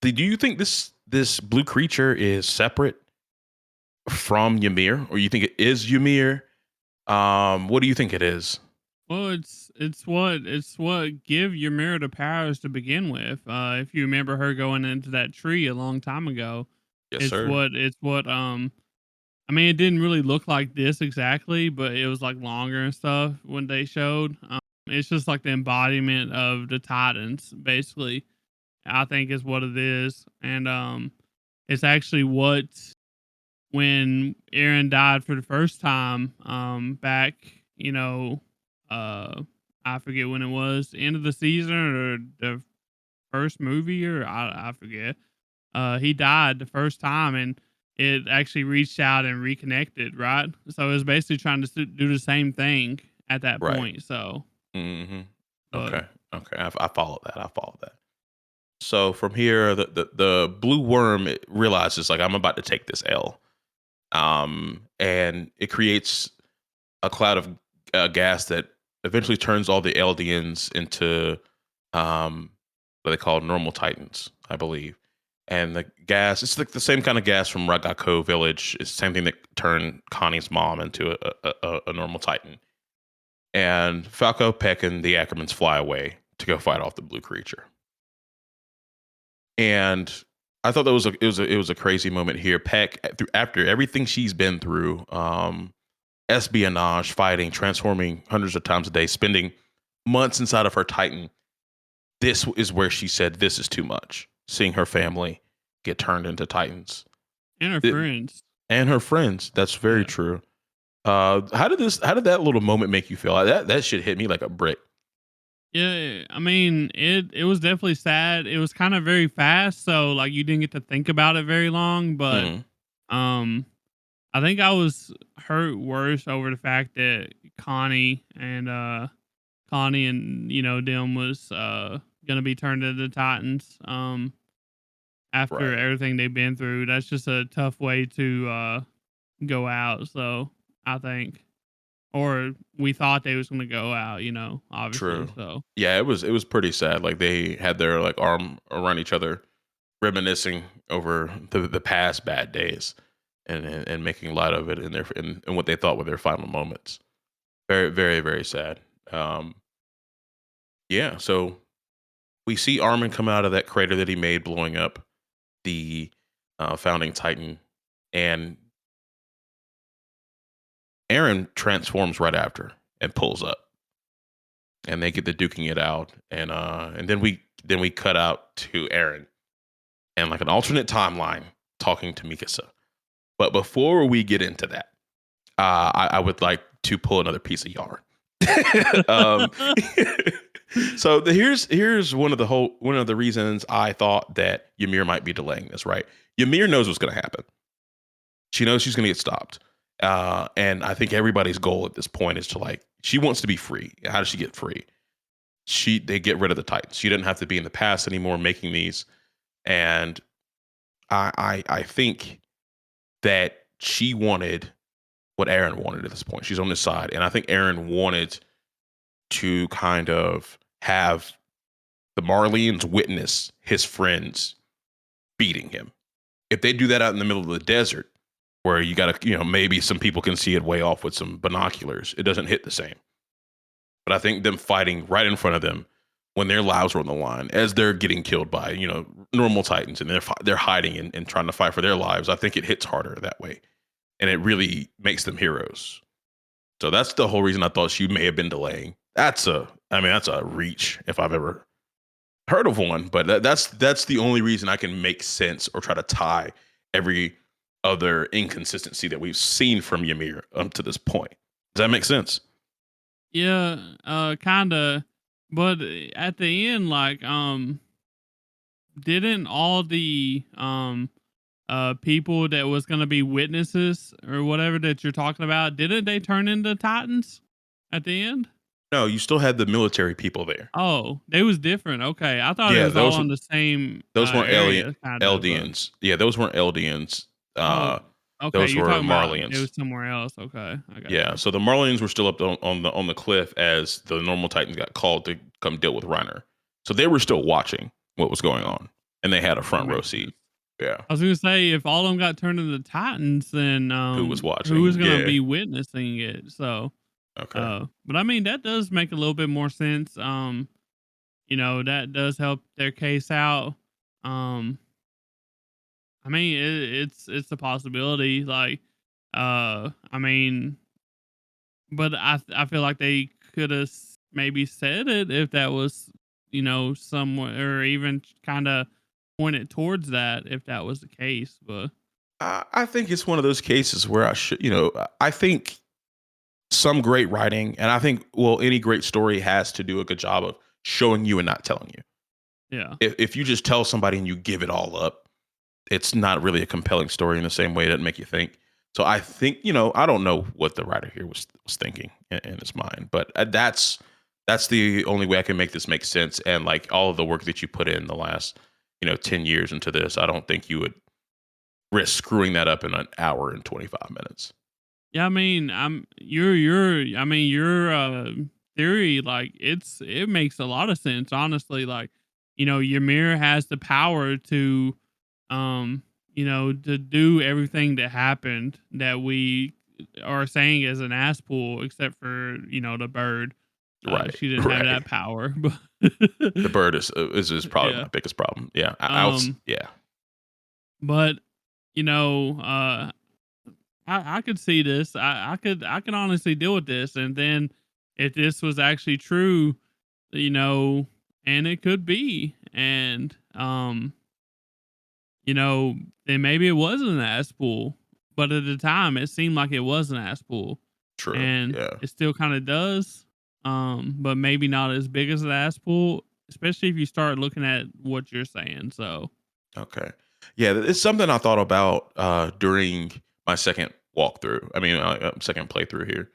you think this blue creature is separate from Ymir, or you think it is Ymir? What do you think it is? Well, it's what give Ymir the powers to begin with. If you remember her going into that tree a long time ago, Yes, it's sir. what. I mean, it didn't really look like this exactly, but it was like longer and stuff when they showed. It's just like the embodiment of the Titans, basically. I think is what it is, and it's actually what when Eren died for the first time, back, uh, I forget when it was, end of the season or the first movie, or I forget. He died the first time, and it actually reached out and reconnected, right? So it was basically trying to do the same thing at that Right. point. So, Hmm. but Okay. Okay. I follow that. I follow that. So from here, the blue worm realizes like I'm about to take this L, and it creates a cloud of gas that eventually turns all the Eldians into what they call normal Titans, I believe. And the gas, it's like the same kind of gas from Ragako Village. It's the same thing that turned Connie's mom into a normal Titan. And Falco, Peck, and the Ackermans fly away to go fight off the blue creature. And I thought that was a crazy moment here. Peck, after everything she's been through, espionage, fighting, transforming hundreds of times a day, spending months inside of her Titan. This is where she said, "This is too much." Seeing her family get turned into Titans, and her It- friends. and her friends. That's very Yeah. true. How did that little moment make you feel? That shit hit me like a brick. Yeah, I mean, it was definitely sad. It was kind of very fast, so like you didn't get to think about it very long, but Mm, um I think I was hurt worse over the fact that Connie and them was gonna be turned into Titans after right, everything they've been through. That's just a tough way to go out, so I think, or we thought they was gonna go out, obviously. true. So Yeah, it was pretty sad. Like they had their like arm around each other, reminiscing over the past bad days, and making light of it in what they thought were their final moments. Very, very, very sad. Um, yeah, so we see Armin come out of that crater that he made, blowing up the founding Titan, and Eren transforms right after and pulls up, and they get the duking it out, and then we cut out to Eren and like an alternate timeline talking to Mikasa. But before we get into that, I would like to pull another piece of yarn. um, so here's one of the reasons I thought that Ymir might be delaying this. Right, Ymir knows what's going to happen. She knows she's going to get stopped, and I think everybody's goal at this point is to like she wants to be free. How does she get free? They get rid of the Titans. She doesn't have to be in the past anymore making these, and I think that she wanted what Eren wanted at this point. She's on this side, and I think Eren wanted to kind of have the Marleyans witness his friends beating him. If they do that out in the middle of the desert, where you got to, maybe some people can see it way off with some binoculars, it doesn't hit the same. But I think them fighting right in front of them when their lives were on the line, as they're getting killed by, normal Titans, and they're hiding and trying to fight for their lives, I think it hits harder that way, and it really makes them heroes. So that's the whole reason I thought she may have been delaying. That's a reach if I've ever heard of one, but that's the only reason I can make sense or try to tie every other inconsistency that we've seen from Ymir up to this point. Does that make sense? yeah, kind of. But at the end, like, didn't all the people that was gonna be witnesses or whatever that you're talking about, didn't they turn into Titans at the end? No, you still had the military people there. Oh, they was different. Okay, I thought it Yeah, was all on the same those weren't alien area, kind of. But Eldians. Yeah, those weren't Eldians. oh, Uh, okay, those you're were talking about it Marlians. was somewhere else. Okay, I got Yeah, you. so the Marlians were still up on the cliff as the normal Titans got called to come deal with Reiner. So they were still watching what was going Okay, on, and they had a that front row makes seat. sense. Yeah, I was gonna say if all of them got turned into Titans, then who was who was watching? gonna Yeah. be witnessing it? So, Okay. but I mean that does make a little bit more sense. That does help their case out. Um, I mean it's a possibility. Like, I mean, but I feel like they could have maybe said it if that was somewhere or even kind of pointed towards that if that was the case. But I think it's one of those cases where I think some great writing, and I think, well, any great story has to do a good job of showing you and not telling you. yeah, If you just tell somebody and you give it all up, it's not really a compelling story in the same way. It doesn't make you think. So I think, I don't know what the writer here was thinking in his mind, but that's the only way I can make this make sense. And like all of the work that you put in the last 10 years into this, I don't think you would risk screwing that up in an hour and 25 minutes. yeah. I mean, your theory, like it makes a lot of sense. Honestly, like Ymir has the power to to do everything that happened that we are saying is an ass pull, except for the bird. Right. She didn't have Right. that power, but The bird is probably yeah. my biggest problem. Yeah. Um, Yeah. but I could see this. I could honestly deal with this. And then if this was actually true, you know, and it could be, and then maybe it wasn't an ass pool. But at the time it seemed like it was an ass pool. True. And Yeah. it still kind of does. But maybe not as big as an ass pool, especially if you start looking at what you're saying. So Okay. Yeah, it's something I thought about during my second walkthrough. I mean, second playthrough here.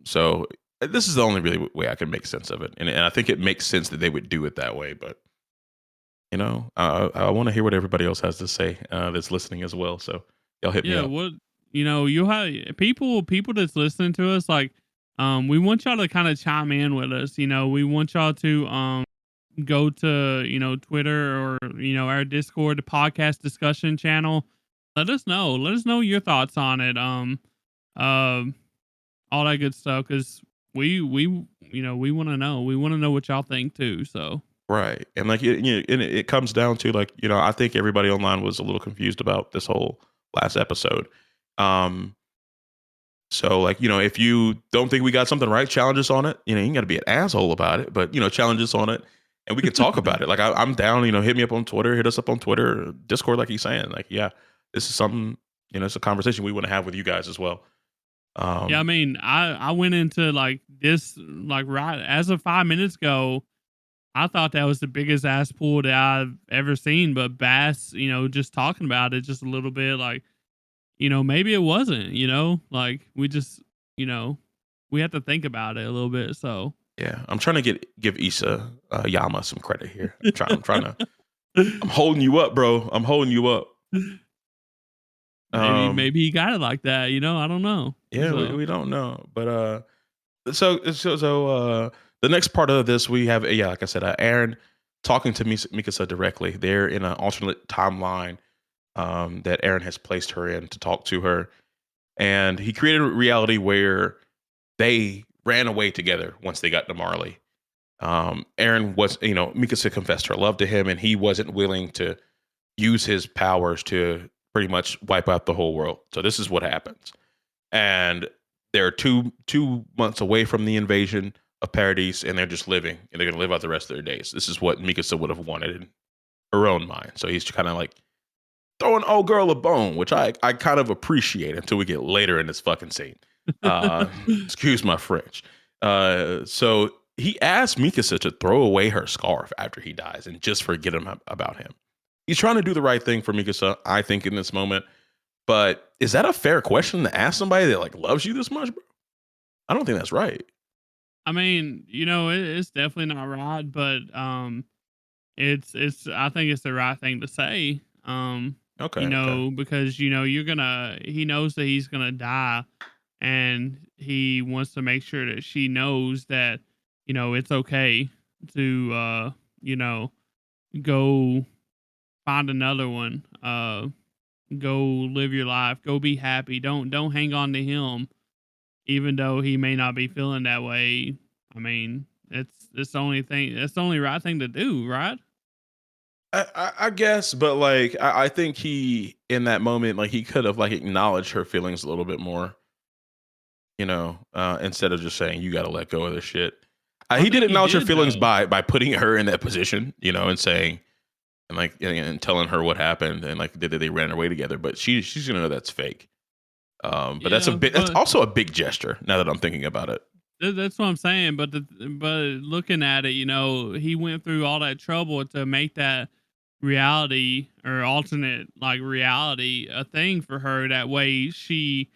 So this is the only really way I can make sense of it, and I think it makes sense that they would do it that way. But I want to hear what everybody else has to say that's listening as well. So y'all hit me yeah, up. what you have people that's listening to us, like, we want y'all to kind of chime in with us. We want y'all to go to Twitter or our Discord, the podcast discussion channel. Let us know your thoughts on it. Um, all that good stuff, because we want to know. We want to know what y'all think too. So Right, and like and it comes down to like I think everybody online was a little confused about this whole last episode. Um, So like, if you don't think we got something right, challenge us on it. You ain't got to be an asshole about it, but challenge us on it and we can talk about it. Like I'm down, hit me up on Twitter, hit us up on Twitter, or Discord, like he's saying. Like, yeah, this is something, it's a conversation we want to have with you guys as well. yeah, I Um, mean, I went into like this like right as of 5 minutes ago. I thought that was the biggest ass pool that I've ever seen, but Bass, just talking about it just a little bit, like, maybe it wasn't, like we just, you know, we have to think about it a little bit. So yeah, I'm trying to give Issa Yama some credit here. I'm holding you up, bro. I'm holding you up. Um, maybe he got it like that, I don't know. yeah, we, So we don't know, but the next part of this we have, yeah, like I said, Aaron talking to Mikasa directly. They're in an alternate timeline that Aaron has placed her in to talk to her, and he created a reality where they ran away together once they got to Marley. Aaron was, Mikasa confessed her love to him, and he wasn't willing to use his powers to pretty much wipe out the whole world. So this is what happens, and they're two months away from the invasion of Paradise, and they're just living, and they're going to live out the rest of their days. This is what Mikasa would have wanted in her own mind. So he's kind of like throwing old girl a bone, which I kind of appreciate until we get later in this fucking scene. Excuse my French. So he asked Mikasa to throw away her scarf after he dies and just forget about him. He's trying to do the right thing for Mikasa, I think, in this moment. But is that a fair question to ask somebody that like loves you this much, bro? I don't think that's right. I mean, it's definitely not right, but it's I think it's the right thing to say. Okay, okay. Because he knows that he's gonna die, and he wants to make sure that she knows that it's okay to you know go find another one. Go live your life. Go be happy. Don't hang on to him, even though he may not be feeling that way. I mean, it's the only thing. It's the only right thing to do, right? I guess, but like I think he in that moment, like he could have like acknowledged her feelings a little bit more, instead of just saying you got to let go of this shit. I He did think he acknowledge her did feelings though. by putting her in that position, and saying and like and telling her what happened and like that they ran away together. But she's gonna know that's fake. But Yeah, that's but also a big gesture now that I'm thinking about it. that's what I'm saying. But looking at it, he went through all that trouble to make that reality or alternate like reality a thing for her. That way she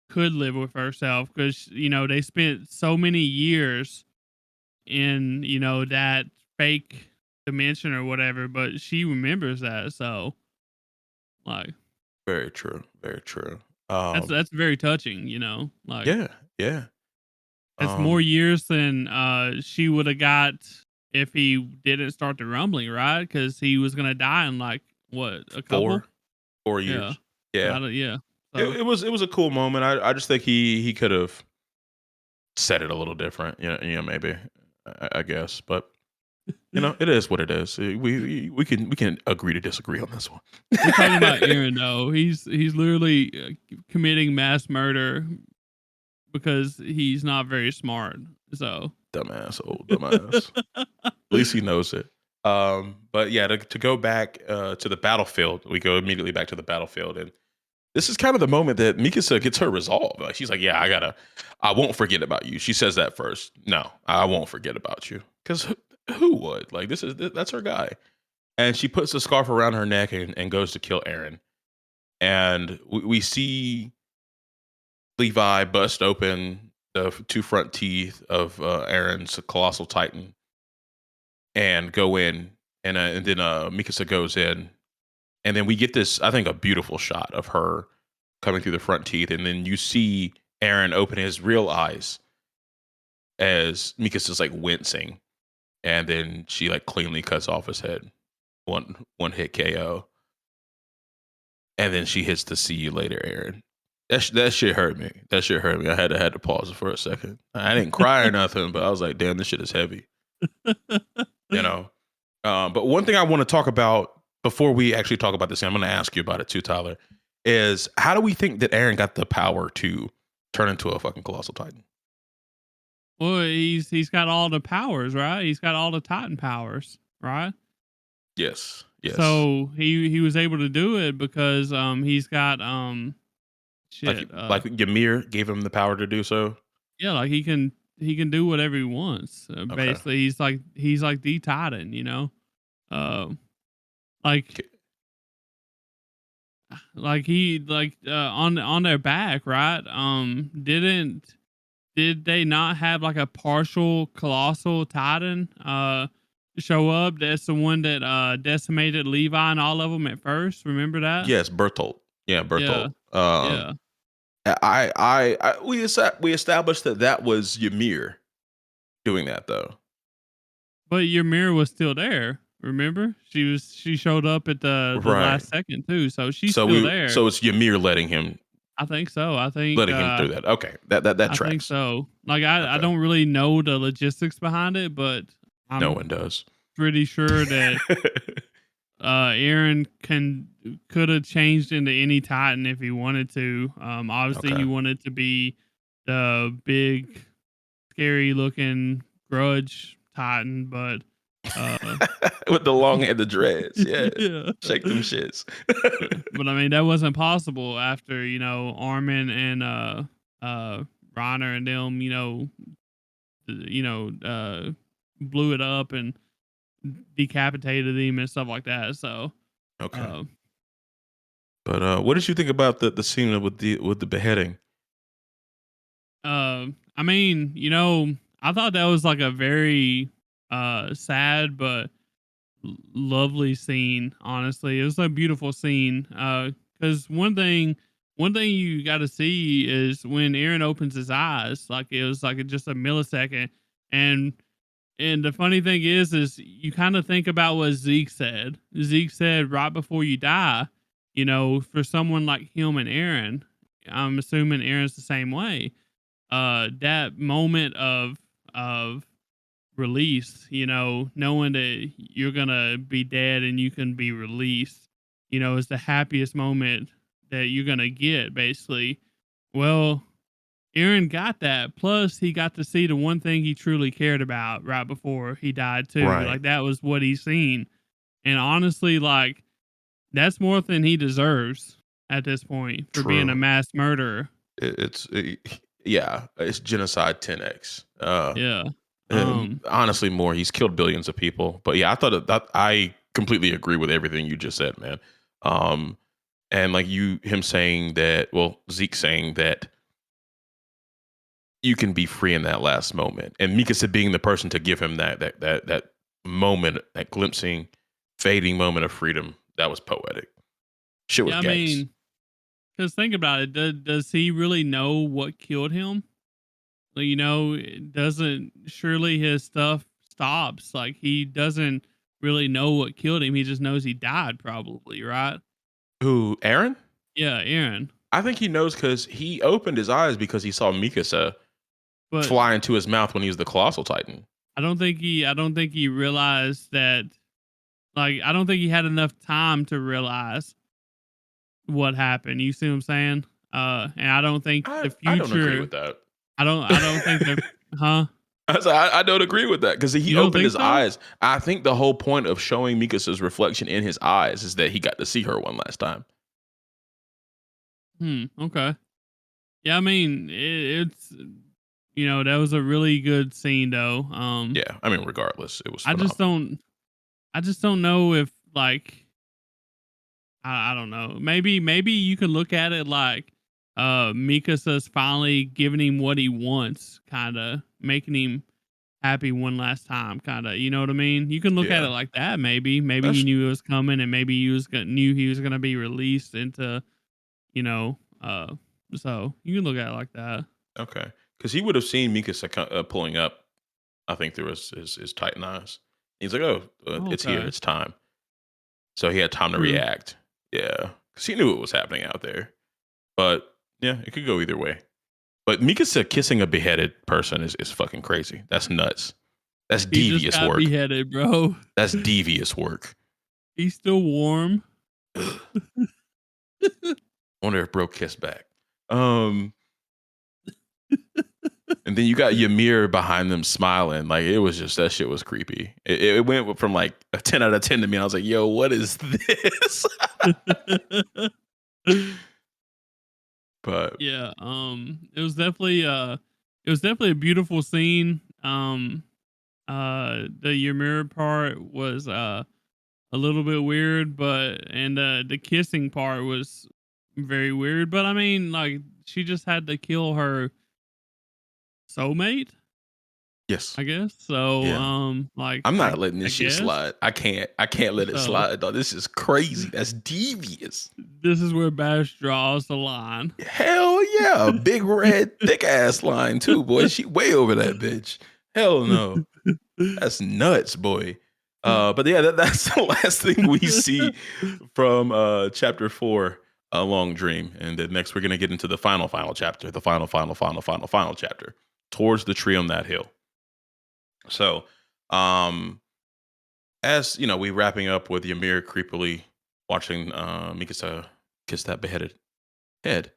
could live with herself because they spent so many years in that fake dimension or whatever, but she remembers that. So like Very true. Very true. that's very touching. Like Yeah, yeah. that's more Um, years than she would have got if he didn't start the rumbling, right? Because he was gonna die in like what, a couple? four, four Yeah, years. Yeah. yeah. It, So it was it was a cool moment. I just think he could have said it a little different. Maybe I guess, but it is what it is. We can agree to disagree on this one. we're talking about Aaron though. He's literally committing mass murder because he's not very smart. So Dumbass, old dumbass. At least he knows it. But yeah, to go back to the battlefield, we go immediately back to the battlefield, and this is kind of the moment that Mikasa gets her resolve. Like she's like, "Yeah, I won't forget about you." She says that first. No, I won't forget about you, because who would? Like that's her guy, and she puts the scarf around her neck and goes to kill Eren, and we see Levi bust open the two front teeth of Eren's colossal titan and go in, and then Mikasa goes in, and then we get this, I think, a beautiful shot of her coming through the front teeth, and then you see Eren open his real eyes as Mikasa's like wincing, and then she like cleanly cuts off his head, one hit KO, and then she hits the "See you later, Eren." That shit hurt me. That shit hurt me. I had to pause it for a second. I didn't cry or nothing, but I was like, damn, this shit is heavy. You know. But one thing I want to talk about before we actually talk about this, and I'm going to ask you about it too, Tyler, is how do we think that Eren got the power to turn into a fucking colossal titan? well, he's got all the powers, right? He's got all the Titan powers, right? Yes, yes. So he was able to do it because he's got Like shit like Ymir gave him the power to do so. yeah, like he can do whatever he wants. Okay. Basically, he's like the Titan, uh, like K- he on their back, right? Did they not have like a partial colossal Titan show up? That's the one that decimated Levi and all of them at first. Remember that? Yes, Bertolt. Yeah, Yeah, Bertolt. yeah. We established that was Ymir doing that though. But your mirror was still there. Remember? She showed up at the Right. last second too, so she's still there. So it's Ymir letting him I think so. through that. Okay. That I think tracks. so. Like I Okay. don't really know the logistics behind it, but No I'm one does. pretty sure that Aaron could have changed into any Titan if he wanted to. Obviously he Okay. wanted to be the big, scary looking grudge Titan, but uh, With the long hair, the dreads. Yeah. yeah. Shake them shits. But I mean that wasn't possible after Armin and Reiner and them blew it up and decapitated him and stuff like that. So, Okay. uh, But what did you think about the scene with the beheading? I mean, I thought that was like a very sad but lovely scene. Honestly, it was a beautiful scene. Because one thing you got to see is when Eren opens his eyes, like it was like just a millisecond, and the funny thing is you kind of think about what Zeke said. Zeke said right before you die, for someone like him and Eren, I'm assuming Eren's the same way. That moment of release, knowing that you're gonna be dead and you can be released, is the happiest moment that you're gonna get, basically. Well, Aaron got that. Plus, he got to see the one thing he truly cared about right before he died too. Right. Like that was what he seen. And honestly, like that's more than he deserves at this point for being a True. mass murderer. Yeah, it's genocide 10x. Yeah. Honestly, more. He's killed billions of people. But yeah, I thought that I completely agree with everything you just said, man. Um, and like him saying that, well, Zeke saying that you can be free in that last moment, and Mikasa being the person to give him that moment, that glimpsing, fading moment of freedom. That was poetic. Shit was Yeah, I gangs. mean, because think about it. Does he really know what killed him? Like, it doesn't surely his stuff stops. Like he doesn't really know what killed him. He just knows he died, probably, right? Who, Aaron? Yeah, Aaron. I think he knows because he opened his eyes because he saw Mikasa But fly into his mouth when he was the Colossal Titan. I don't think he realized that. Like I don't think he had enough time to realize what happened. You see what I'm saying? And I don't think the I don't agree future. with that. I don't think the. Huh? I don't agree with that because he You don't opened think his so? eyes. I think the whole point of showing Mikasa's reflection in his eyes is that he got to see her one last time. Okay. Yeah, I mean, it's that was a really good scene though. Yeah, I mean, regardless, it was I just phenomenal. don't I just don't know if like I don't know. Maybe you can look at it like Mikasa's finally giving him what he wants, kind of making him happy one last time, kind of. You know what I mean? You can look at it Yeah, like that. Maybe he that's knew it was coming, and maybe knew he was gonna be released into you know. So you can look at it like that. okay because he would have seen Mikasa pulling up. I think through his Titan eyes. He's like, "Oh, it's here. Okay. It's time." So he had time to True. react. Yeah, because he knew what was happening out there. But yeah, it could go either way. But Mikasa kissing a beheaded person is fucking crazy. That's nuts. That's He just devious got work. beheaded, bro. That's devious work. He's still warm. Wonder if bro kissed back. And then you got Ymir behind them smiling. Like it was just that shit was creepy. It went from like a 10 out of 10 to me. I was like, yo, what is this? But Yeah, it was definitely a beautiful scene. The Ymir part was a little bit weird, but and the kissing part was very weird, but I mean, like she just had to kill her soulmate, yes. I guess. So Yeah. like I'm I not letting I this shit guess. slide. I can't let it So slide, dog. This is crazy. That's devious. this is where Bash draws the line. Hell yeah. Big red, thick ass line too, boy. She way over that bitch. Hell no. That's nuts, boy. But yeah, that's the last thing we see from chapter 4, A Long Dream. And then next we're gonna get into the final chapter, the final chapter, Towards the Tree on That Hill. So as you know, we wrapping up with Ymir creepily watching Mikasa kiss that beheaded head.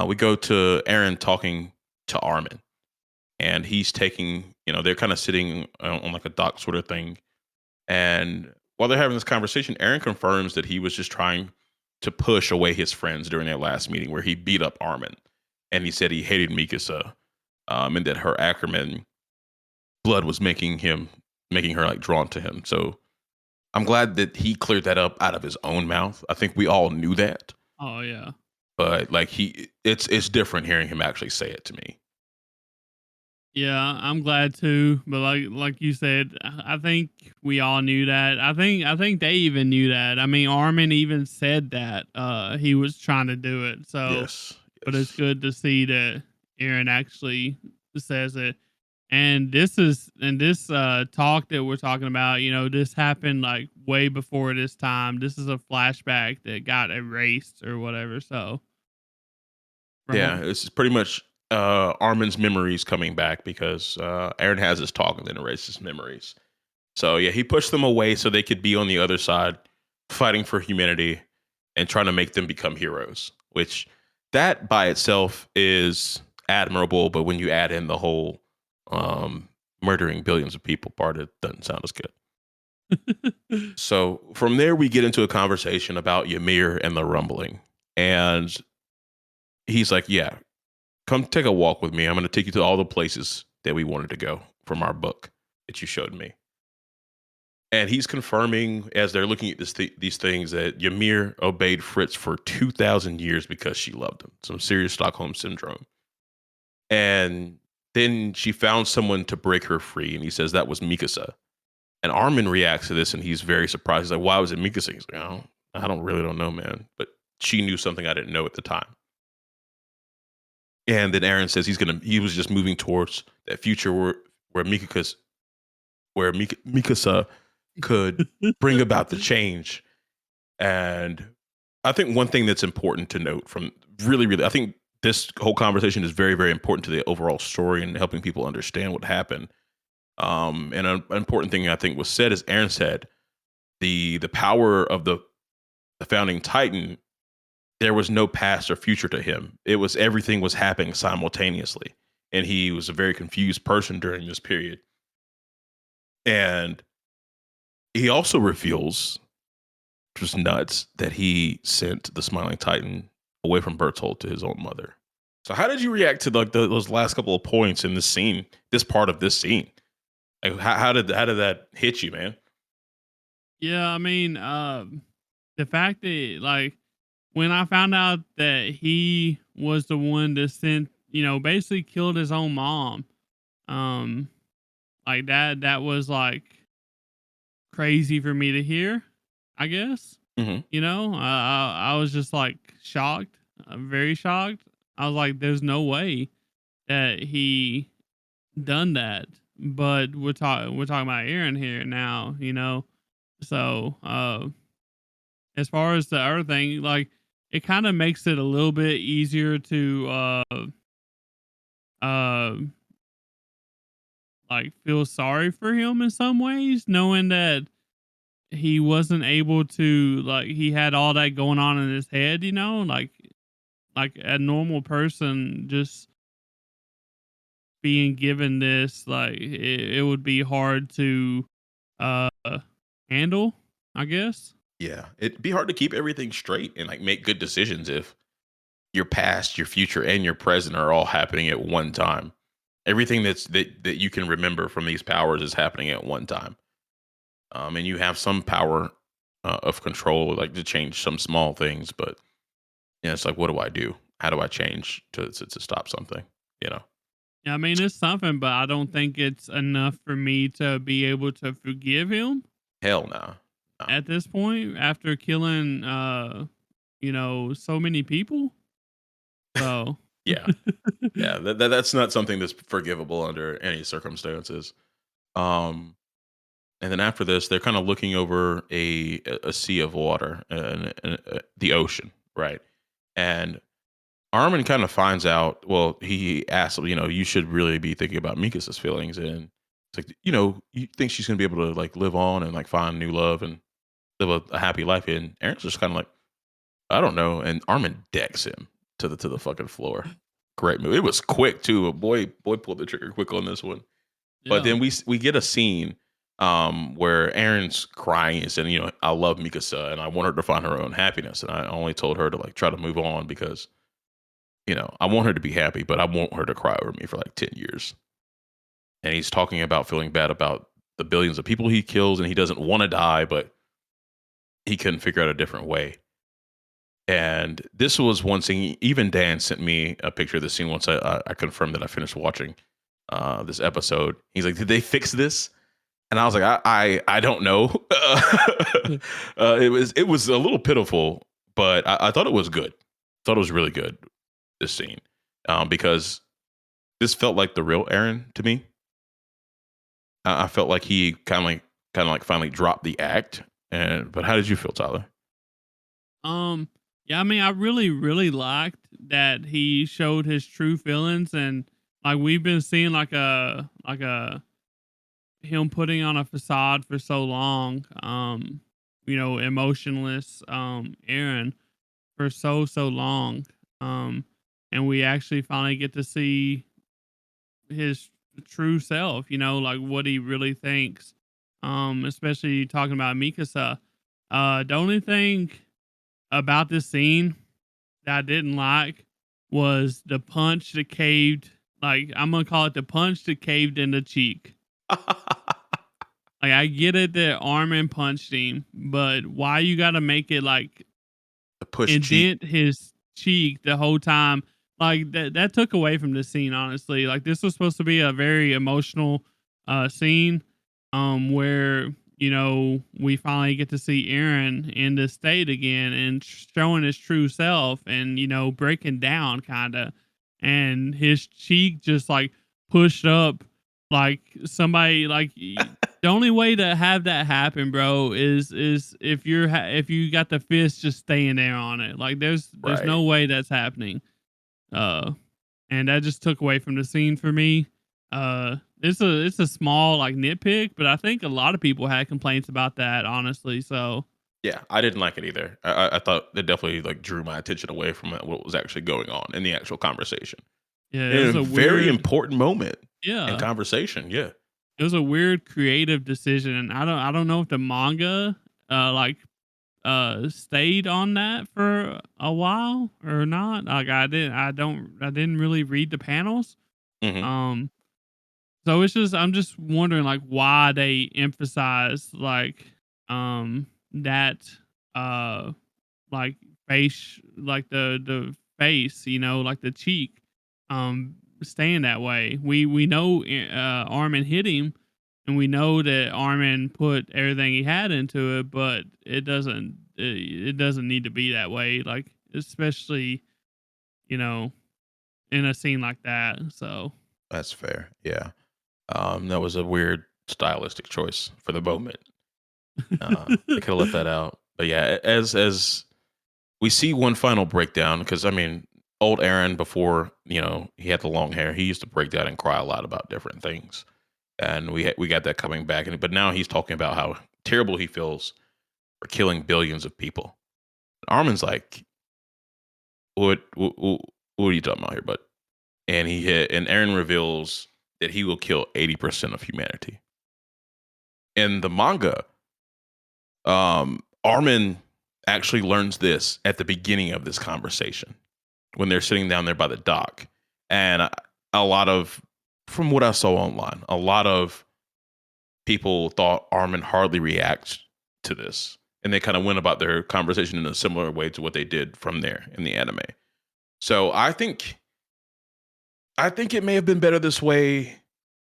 We go to Eren talking to Armin, and he's taking, they're kind of sitting on like a dock sort of thing. And while they're having this conversation, Eren confirms that he was just trying to push away his friends during their last meeting where he beat up Armin. And he said he hated Mikasa, and that her Ackerman blood was making her like drawn to him. So I'm glad that he cleared that up out of his own mouth. I think we all knew that, Oh yeah. but like it's different hearing him actually say it to me. Yeah, I'm glad too. But like you said, I think we all knew that. I think they even knew that. I mean, Armin even said that he was trying to do it. So, Yes, but it's yes, good to see that Eren actually says it. And this talk that we're talking about, this happened like way before this time. This is a flashback that got erased or whatever. So, yeah. from It's pretty much Armin's memories coming back because Aaron has his talk and then erases memories. So yeah, he pushed them away so they could be on the other side, fighting for humanity and trying to make them become heroes. Which that by itself is admirable, but when you add in the whole murdering billions of people part, it doesn't sound as good. So from there, we get into a conversation about Ymir and the rumbling, and he's like, "Yeah, come take a walk with me. I'm going to take you to all the places that we wanted to go from our book that you showed me." And he's confirming as they're looking at these things that Ymir obeyed Fritz for 2,000 years because she loved him. Some serious Stockholm syndrome. And then she found someone to break her free. And he says that was Mikasa. And Armin reacts to this and he's very surprised. He's like, why was it Mikasa? He's like, oh, I don't know, man. But she knew something I didn't know at the time. And then Eren says he was just moving towards that future where Mikasa could bring about the change. And I think one thing that's important to note from really, I think this whole conversation is very, very important to the overall story and helping people understand what happened. And an important thing I think was said is Aaron said the power of the founding Titan. There was no past or future to him. It was everything was happening simultaneously, and he was a very confused person during this period. And he also reveals, which was nuts, that he sent the Smiling Titan away from Bertolt to his own mother. So, how did you react to like those last couple of points in this scene? This part of this scene, like how did that hit you, man? Yeah, I mean, the fact that like when I found out that he was the one that sent, basically killed his own mom, um, like that was like crazy for me to hear. I guess Hmm. I was just like shocked, very shocked. I was like, "There's no way that he done that." But we're talking about Aaron here now, So as far as the other thing, like it kind of makes it a little bit easier to uh like feel sorry for him in some ways, knowing that he wasn't able to like he had all that going on in his head, like a normal person just being given this, like it would be hard to uh handle, I guess. Yeah, it'd be hard to keep everything straight and like make good decisions if your past, your future, and your present are all happening at one time. Everything that you can remember from these powers is happening at one time. And you have some power of control, like to change some small things. But yeah, it's like, what do I do? How do I change to stop something? You know, Yeah, I mean it's something, but I don't think it's enough for me to be able to forgive him hell no, no. at this point after killing so many people. So Yeah, yeah. That's not something that's forgivable under any circumstances. Um, and then after this, they're kind of looking over a sea of water and the ocean, right? And Armin kind of finds out. Well, he asks, you should really be thinking about Mikasa's feelings, and it's like, you think she's gonna be able to like live on and like find new love and live a happy life. And Aaron's just kind of like, I don't know. And Armin decks him to the fucking floor. Great move. It was quick too. Boy pulled the trigger quick on this one. But yeah. then we get a scene where Aaron's crying and saying, I love Mikasa and I want her to find her own happiness. And I only told her to like try to move on because, I want her to be happy, but I want her to cry over me for like 10 years. and he's talking about feeling bad about the billions of people he kills, and he doesn't want to die, but he couldn't figure out a different way. And this was one scene. Even Dan sent me a picture of the scene once I confirmed that I finished watching this episode. He's like, "Did they fix this?" And I was like, I don't know. It was a little pitiful, but I thought it was good. Thought it was really good, this scene, because this felt like the real Eren to me. I felt like he kind of like finally dropped the act. And but how did you feel, Tyler? Um, yeah, I mean, I really, really liked that he showed his true feelings, and like we've been seeing like a him putting on a facade for so long. Emotionless Aaron for so long. Um, and we actually finally get to see his true self. Like what he really thinks. Especially talking about Mikasa. The only thing about this scene that I didn't like was the punch that caved. Like I'm gonna call it the punch that caved in the cheek. Like I get it that Armin punched him, but why you gotta make it like The push cheek. indent his cheek the whole time? Like that took away from the scene, honestly. Like this was supposed to be a very emotional scene, where we finally get to see Eren in this state again and showing his true self and breaking down kind of, and his cheek just like pushed up like somebody like the only way to have that happen, bro, is if if you got the fist just staying there on it. Like there's Right. no way that's happening. Uh, and that just took away from the scene for me. It's a small like nitpick, but I think a lot of people had complaints about that, honestly. So Yeah, I didn't like it either. I thought it definitely like drew my attention away from what was actually going on in the actual conversation. yeah, it In a was a very weird important moment in yeah, conversation. Yeah. it was a weird creative decision, and I don't know if the manga like stayed on that for a while or not. Like I didn't really read the panels. Hmm. Um so I'm just wondering like why they emphasize like that uh like face, like the face, like the cheek staying that way. We know Armin hit him, and we know that Armin put everything he had into it, but it doesn't need to be that way, like especially you know in a scene like that. So That's fair. Yeah. That was a weird stylistic choice for the moment. They could have left that out. But yeah, as we see one final breakdown, because I mean, old Aaron before he had the long hair, he used to break down and cry a lot about different things, and we got that coming back. And but now he's talking about how terrible he feels for killing billions of people. Armin's like, what are you talking about here, bud? And Aaron reveals that he will kill 80% of humanity. In the manga, Armin actually learns this at the beginning of this conversation when they're sitting down there by the dock. And a lot of, from what I saw online, a lot of people thought Armin hardly reacts to this. And they kind of went about their conversation in a similar way to what they did from there in the anime. So I think it may have been better this way.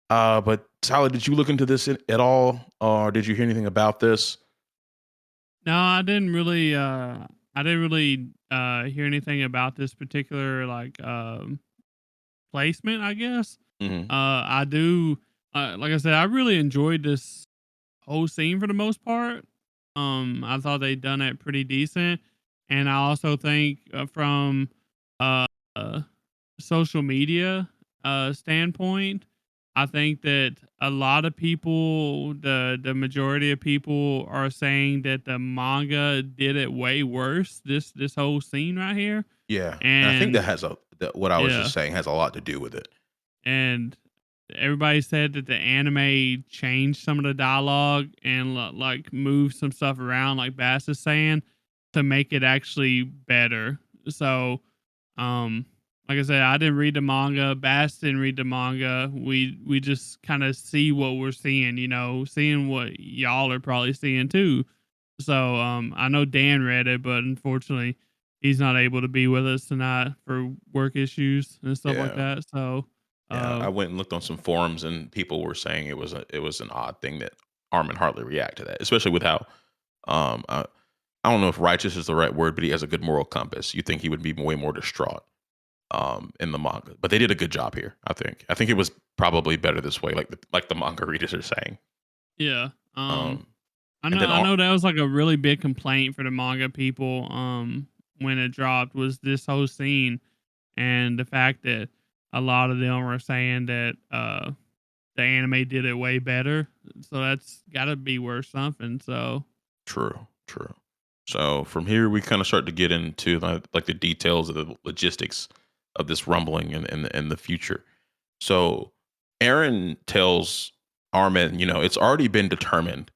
But Tyler, did you look into this at all, or did you hear anything about this? no, I didn't really hear anything about this particular like placement, I guess. Hmm. I do like I said, I really enjoyed this whole scene for the most part. I thought they done it pretty decent, and I also think from uh, uh social media standpoint, I think that a lot of people, the majority of people, are saying that the manga did it way worse. This whole scene right here, Yeah, and I think and that what I was yeah, just saying has a lot to do with it. and everybody said that the anime changed some of the dialogue and like moved some stuff around, like Bass is saying, to make it actually better. So, um, like I said, I didn't read the manga. Bass didn't read the manga. We just kind of see what we're seeing, seeing what y'all are probably seeing too. So I know Dan read it, but unfortunately, he's not able to be with us tonight for work issues and stuff like Yeah. that. So Yeah, uh, I went and looked on some forums, and people were saying it was an odd thing that Armin hardly react to that, especially with how um I, I don't know if righteous is the right word, but he has a good moral compass. You think he would be way more distraught in the manga, but they did a good job here. I think it was probably better this way, like the manga readers are saying. yeah. Um, I and know then I know that was like a really big complaint for the manga people when it dropped was this whole scene and the fact that a lot of them were saying that the anime did it way better. So that's got to be worth something. So true, true. So from here, we kind of start to get into like the details of the logistics of this rumbling in the future. So Aaron tells Armin, it's already been determined.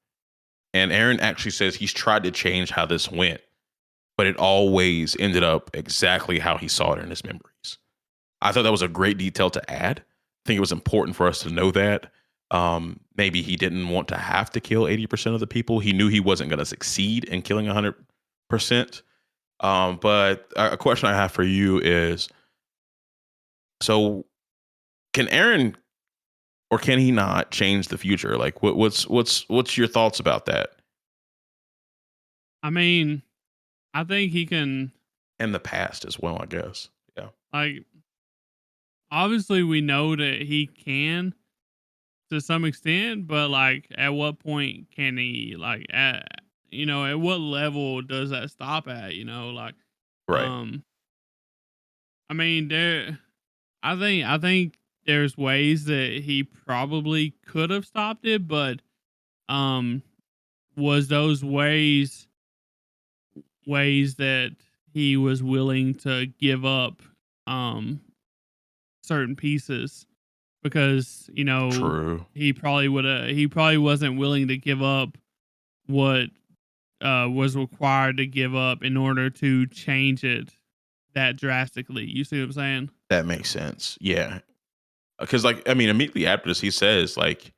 And Aaron actually says he's tried to change how this went, but it always ended up exactly how he saw it in his memories. I thought that was a great detail to add. I think it was important for us to know that. Maybe he didn't want to have to kill 80% of the people. He knew he wasn't going to succeed in killing 100%. But a question I have for you is, so can Aaron or can he not change the future? Like, what's your thoughts about that I mean, I think he can and the past as well? I guess. Yeah. like obviously we know that he can to some extent, but like at what point can he at what level does that stop at, Right. um I mean I think there's ways that he probably could have stopped it, but um was those ways that he was willing to give up um certain pieces because True. he probably wasn't willing to give up what was required to give up in order to change it that drastically. You see what I'm saying? That makes sense. Yeah. Because, like, I mean, immediately after this, he says, like,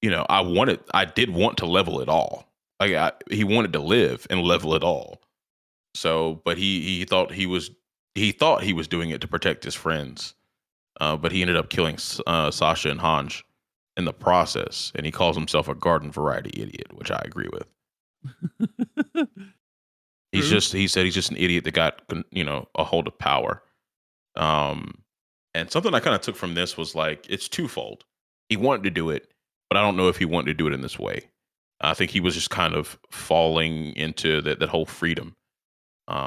I did want to level it all. Like, he wanted to live and level it all. So, but he thought he was doing it to protect his friends. But he ended up killing Sasha and Hanj in the process, and he calls himself a garden variety idiot, which I agree with. True. He said he's just an idiot that got a hold of power. Um, and something I kind of took from this was like it's twofold. He wanted to do it, but I don't know if he wanted to do it in this way. I think he was just kind of falling into that whole freedom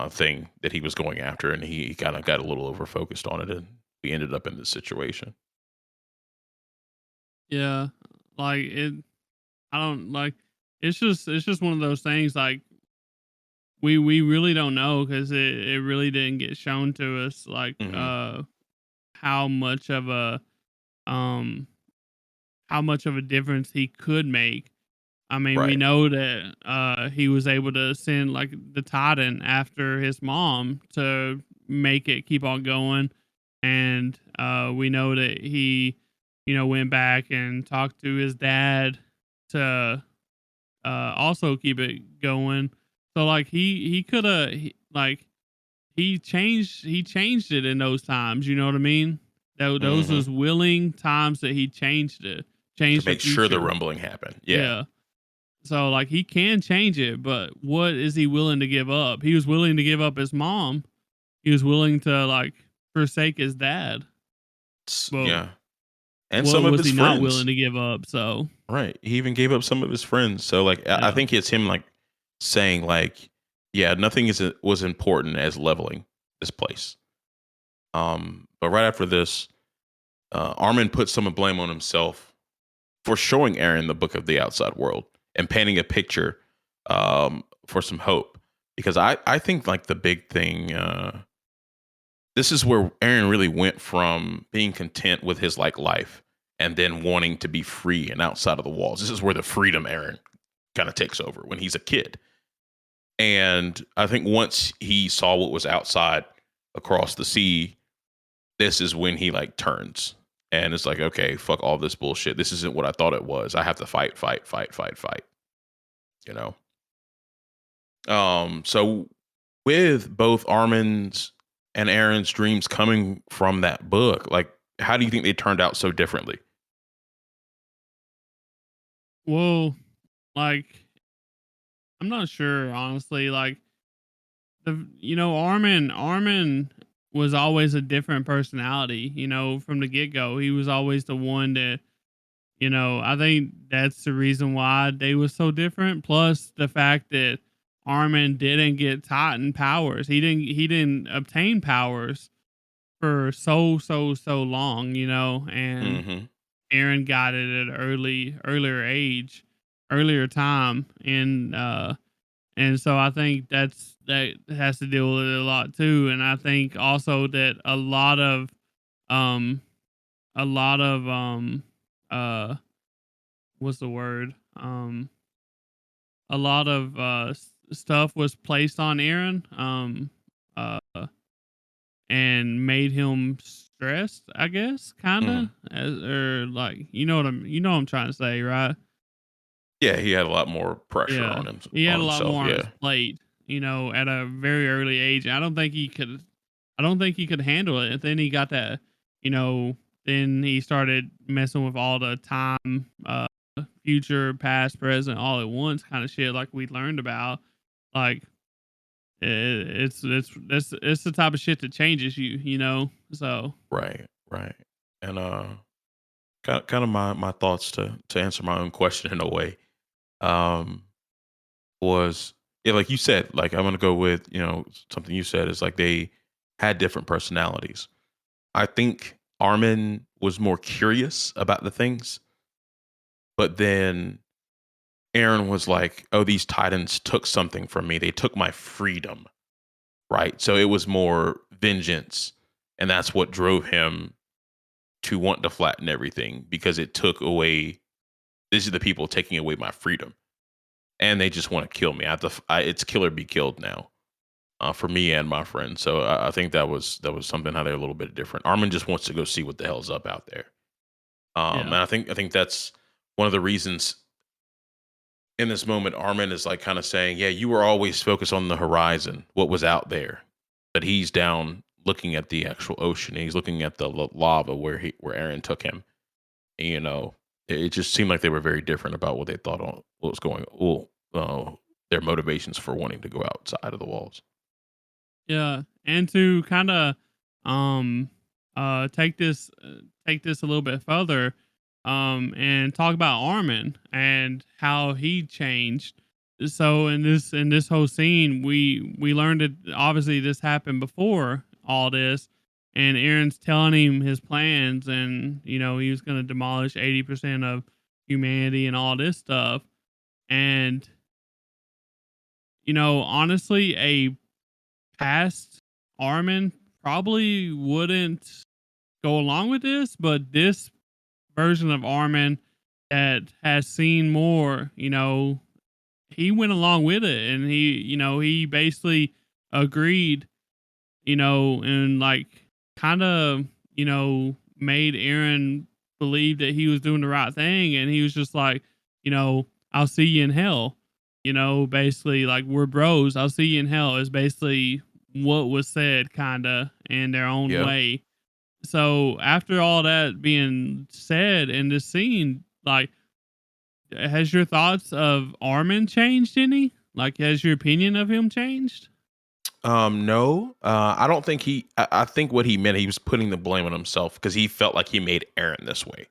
thing that he was going after, and he kind of got a little over focused on it, and we ended up in this situation. Yeah. Like it I don't like it's just one of those things like we really don't know cuz it really didn't get shown to us like Hmm. how much of a um how much of a difference he could make. I mean, we Right. know that he was able to send like the Titan after his mom to make it keep on going, and we know that he, went back and talked to his dad to also keep it going. So like he could have like he changed it in those times. You know what I mean? Those Hmm. was willing times that he changed it, To changed the make sure the future. rumbling happened. Yeah. Yeah. So like he can change it, but what is he willing to give up? He was willing to give up his mom. He was willing to like forsake his dad. But Yeah. And what some of was his he not willing friends. to give up? So Right. He even gave up some of his friends. So like I yeah. think it's him like saying like, yeah, nothing is was important as leveling this place. But right after this, Armin puts some of blame on himself for showing Eren the book of the outside world and painting a picture for some hope. Because I think like the big thing, this is where Eren really went from being content with his like life and then wanting to be free and outside of the walls. This is where the freedom Eren kind of takes over when he's a kid. And I think once he saw what was outside, across the sea, this is when he like turns and it's like, okay, fuck all this bullshit. This isn't what I thought it was. I have to fight, fight, fight, fight, fight. You know. So with both Armin's and Eren's dreams coming from that book, like, how do you think they turned out so differently? Well, like I'm not sure honestly. Like Armin was always a different personality. From the get go, he was always the one that I think that's the reason why they were so different. Plus the fact that Armin didn't get Titan powers. He didn't obtain powers for so long, and Mm-hmm. Eren got it at earlier age, earlier time, and so I think that has to deal with it a lot too. And I think also that um a lot of uh what's the word? A lot of stuff was placed on Eren, uh and made him stressed, I guess, Mm-hmm. kinda, or like you know what I'm trying to say, right? Yeah, he had a lot more pressure Yeah, on him he had on a lot himself. more on his Yeah. plate, at a very early age. I don't think he could handle it. And then he got that, you know, then he started messing with all the time, future, past, present, all at once kind of shit, like we learned about. Like it's the type of shit that changes you. So Right. Right. And kind of my thoughts to answer my own question in a way. Um, was yeah, like you said, like I'm gonna go with something you said is like they had different personalities. I think Armin was more curious about the things, but then Aaron was like, "Oh, these Titans took something from me. They took my freedom." Right. So it was more vengeance, and that's what drove him to want to flatten everything because it took away. These are the people taking away my freedom, and they just want to kill me. It's kill or be killed now. For me and my friend. So I think that was something how they're a little bit different. Armin just wants to go see what the hell's up out there. And yeah, I think that's one of the reasons in this moment Armin is like kind of saying, "Yeah, you were always focused on the horizon, what was out there," but he's down looking at the actual ocean. He's looking at the lava where Aaron took him. And, it just seemed like they were very different about what they thought on what was going. Well, their motivations for wanting to go outside of the walls. yeah, and to kind of um take this a little bit further, and talk about Armin and how he changed. So in this whole scene, we learned that obviously this happened before all this, and Aaron's telling him his plans, and he was going to demolish 80% of humanity and all this stuff, and honestly, a past Armin probably wouldn't go along with this, but this version of Armin that has seen more, he went along with it, and he basically agreed, and like kind of, made Aaron believe that he was doing the right thing, and he was just like, I'll see you in hell. Basically like we're bros. I'll see you in hell is basically what was said, kind of in their own Yeah. way. So after all that being said in this scene, like, has your thoughts of Armin changed any? Like, has your opinion of him changed? No, I don't think I think what he meant, he was putting the blame on himself because he felt like he made Aaron this way.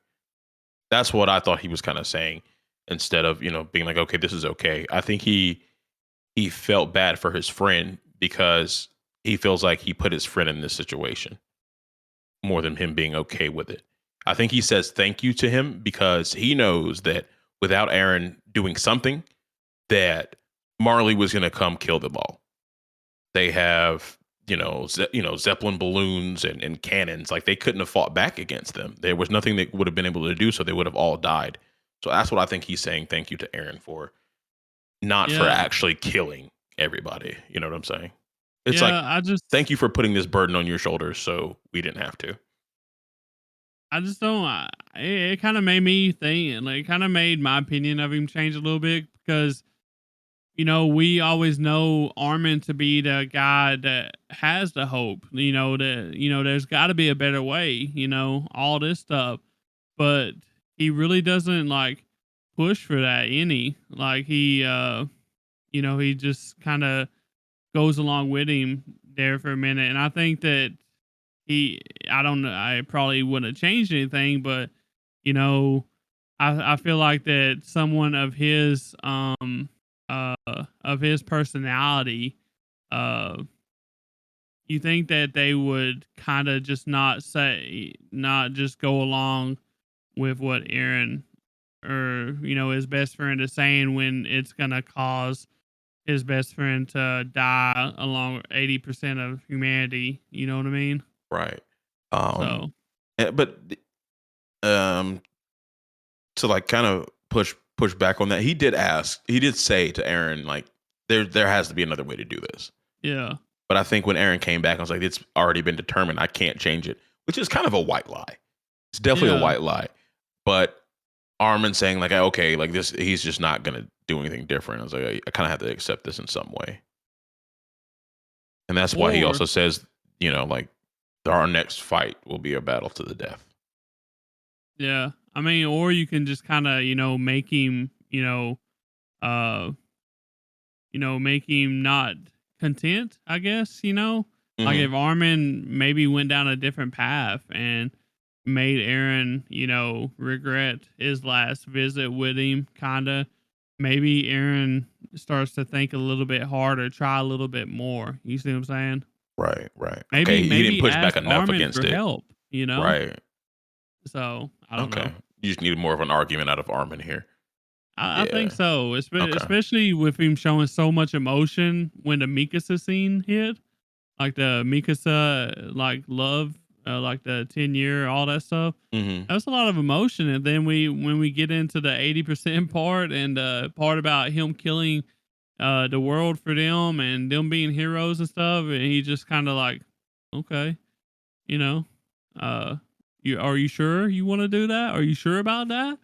That's what I thought he was kind of saying instead of being like, okay, this is okay. I think he felt bad for his friend because he feels like he put his friend in this situation more than him being okay with it. I think he says thank you to him because he knows that without Aaron doing something, that Marley was going to come kill them all. They have Zeppelin balloons and cannons. Like they couldn't have fought back against them. There was nothing they would have been able to do, so they would have all died. So that's what I think he's saying thank you to Aaron for, not for Yeah. actually killing everybody. You know what I'm saying? It's like, Yeah, thank you for putting this burden on your shoulders, so we didn't have to. I just don't. It kind of made me think. Like, it kind of made my opinion of him change a little bit because we always know Armin to be the guy that has the hope. That there's got to be a better way. All this stuff, but he really doesn't like push for that any. Like he just kind of goes along with him there for a minute, and I think that he I don't know, I probably wouldn't have changed anything, but you know, I feel like that someone of his personality, uh you think that they would kind of just not just go along with what Aaron or his best friend is saying when it's gonna cause his best friend to die along with 80% of humanity. You know what I mean? Right. Um, So but um, to like kind of push back on that, he did say to Aaron like there has to be another way to do this. yeah. But I think when Aaron came back, I was like, it's already been determined. I can't change it, which is kind of a white lie. It's definitely a Yeah. white lie. But Armin saying like, okay, like this, he's just not gonna do anything different. I was like, I kind of have to accept this in some way, and that's why he Or also says, like our next fight will be a battle to the death. yeah. I mean, or you can just kind of, make him, uh, make him not content, I guess. Like Hmm. if Armin maybe went down a different path and made Aaron, regret his last visit with him, kinda. Maybe Aaron starts to think a little bit harder, try a little bit more. You see what I'm saying? Right, right. Maybe Okay, he didn't maybe push ask back enough Armin for against it. help. Right. So I don't Okay. know. You just needed more of an argument out of Armin here. I think Yeah. so, Okay. especially with him showing so much emotion when the Mikasa scene hit, like the Mikasa like love, like the 10 year, all that stuff. Hmm. That's a lot of emotion, and then when we get into the 80% part and part about him killing the world for them and them being heroes and stuff, and he just kind of like, okay, you know, uh, are you sure you want to do that? Are you sure about that?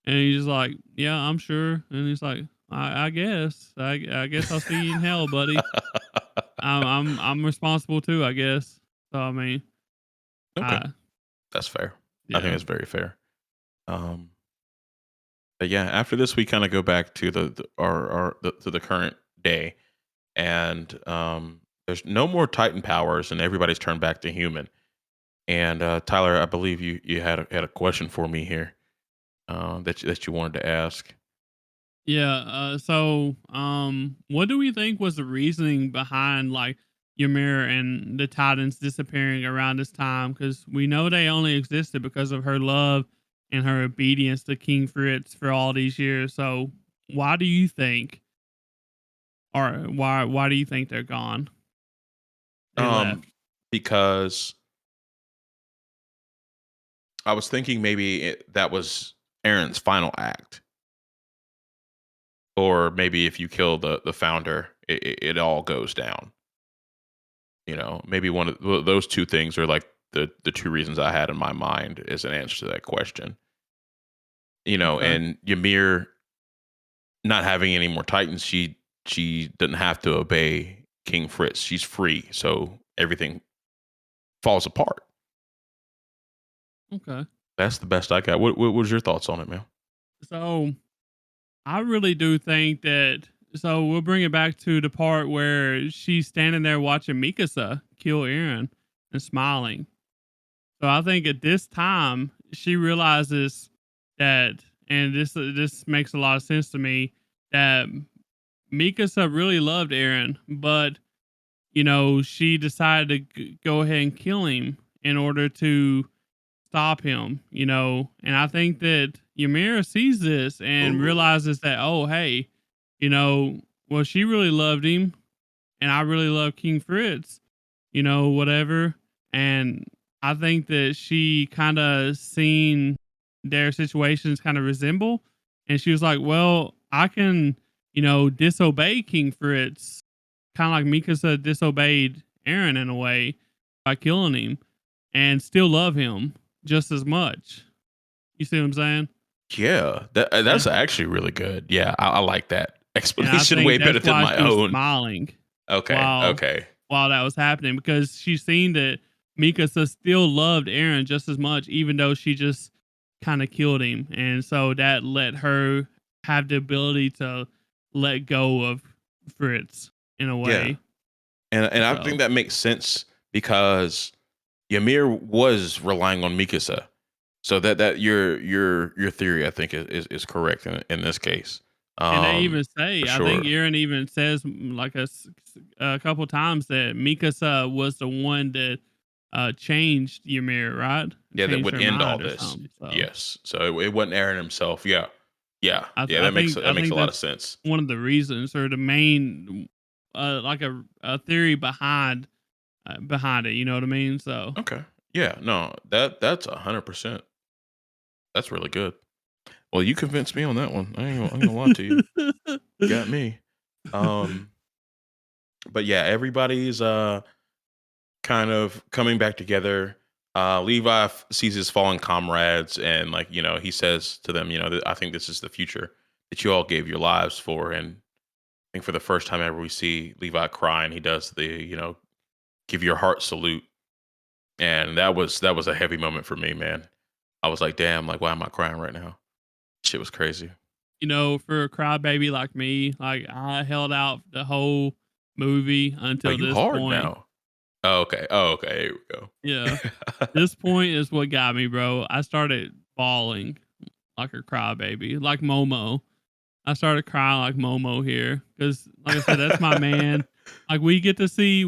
And he's just like, yeah, I'm sure. And he's like, I guess, I guess I'll see you in hell, buddy. I'm responsible too, I guess. So I mean, Okay, I that's fair. I think yeah, that's very fair. Um, but yeah, after this, we kind of go back to to the current day, and there's no more Titan powers, and everybody's turned back to human. And Tyler, I believe you had a question for me here that you wanted to ask. yeah. What do we think was the reasoning behind like Ymir and the Titans disappearing around this time? Because we know they only existed because of her love and her obedience to King Fritz for all these years. So why do you think, or why do you think they're gone? They Um, left. because I was thinking maybe that was Aaron's final act, or maybe if you kill the founder, it all goes down. Maybe one of those two things are like the two reasons I had in my mind as an answer to that question. Okay. And Ymir not having any more Titans, she doesn't have to obey King Fritz. She's free, so everything falls apart. Okay. That's the best I got. What was your thoughts on it, man? So I really do think that. So we'll bring it back to the part where she's standing there watching Mikasa kill Eren and smiling. So I think at this time she realizes that, and this makes a lot of sense to me, that Mikasa really loved Eren, but she decided to go ahead and kill him in order to stop him. And I think that Ymir sees this and Ooh. realizes that, oh, hey, you know, well, she really loved him, and I really love King Fritz, whatever. And I think that she kind of seen their situations kind of resemble, and she was like, well, I can, disobey King Fritz kind of like Mikasa disobeyed Eren in a way by killing him, and still love him just as much. You see what I'm saying? Yeah, Yeah. that's actually really good. Yeah, I like that And I explanation way think better that's than why my she was own. smiling Okay, while okay. that was happening, because she seen that Mikasa still loved Eren just as much, even though she just kind of killed him, and so that let her have the ability to let go of Fritz in a Yeah, way. and I think So, that makes sense because Ymir was relying on Mikasa. So that your theory, I think, is correct in this case. and they even For say, I think sure. Eren even says like a couple times that Mikasa was the one that changed Ymir, right? Yeah, that Changed would her end all mind or this. something. So Yes. So it wasn't Aaron himself. Yeah. Yeah. Yeah. That I makes a think lot of that's sense. one of the reasons, or the main, like a theory behind it. You know what I mean? So Okay. Yeah. No, that's 100%. That's really good. Well, you convinced me on that one. I ain't gonna lie to you. Got me. Um, but yeah, everybody's kind of coming back together. Levi sees his fallen comrades, and like he says to them, I think this is the future that you all gave your lives for. And I think for the first time ever, we see Levi crying. He does the give your heart salute, and that was a heavy moment for me, man. I was like, damn, like why am I crying right now? Shit was crazy. for a crybaby like me, like I held out the whole movie Oh, until you this hard point. now. Oh, okay. Oh, okay. Here we Yeah, go. this point is what got me, bro. I started bawling like a crybaby, like Momo. I started crying like Momo here because, like I said, that's my man. Like we get to see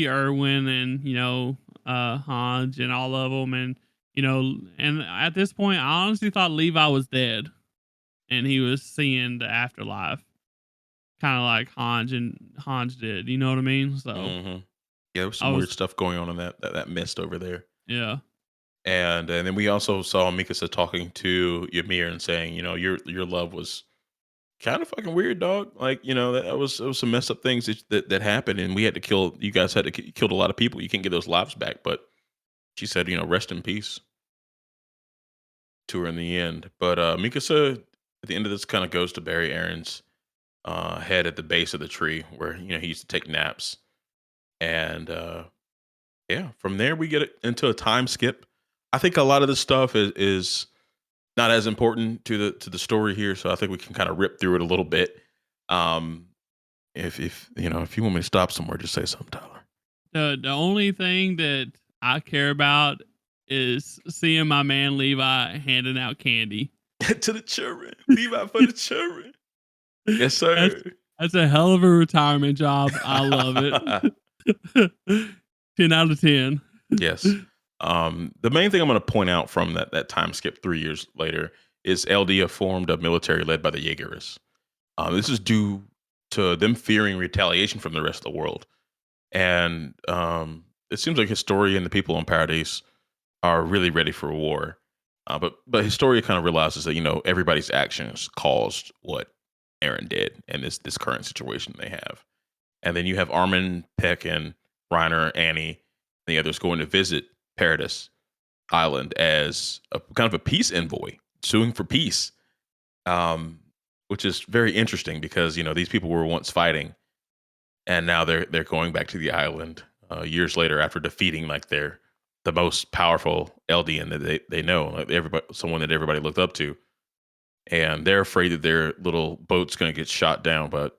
Erwin and Hanj and all of them, and and at this point, I honestly thought Levi was dead and he was seeing the afterlife, kind of like Hanj did. You know what I mean? So hmm Yeah, there was I some weird was, stuff going on in that mist over there. yeah, And then we also saw Mikasa talking to Ymir and saying, your love was kind of fucking weird, dog. Like, that was some messed up things that happened, and we had to kill. You guys had to killed a lot of people. You can't get those lives back. But she said, rest in peace to her in the end. But Mikasa at the end of this kind of goes to bury Eren's head at the base of the tree where he used to take naps. And yeah, from there we get into a time skip. I think a lot of this stuff is not as important to the story here, so I think we can kind of rip through it a little bit. Um, if you want me to stop somewhere, just say something, Tyler. the only thing that I care about is seeing my man Levi handing out candy. To the children, leave out for the children. Yes, That's sir. that's a hell of a retirement job. I love it. 10 out of 10. Yes. The main thing I'm going to point out from that time skip 3 years later is Eldia formed a military led by the Jaegerists. This is due to them fearing retaliation from the rest of the world. And it seems like Historia and the people in Paradise are really ready for war. But Historia kind of realizes that everybody's actions caused what Eren did and this current situation they have. And then you have Armin, Peck, and Reiner, Annie, and the others going to visit Paradise Island as a kind of a peace envoy, suing for peace. Um, which is very interesting because these people were once fighting, and now they're going back to the island years later after defeating like the most powerful Eldian that they know, like everybody, someone that everybody looked up to, and they're afraid that their little boat's going to get shot down. But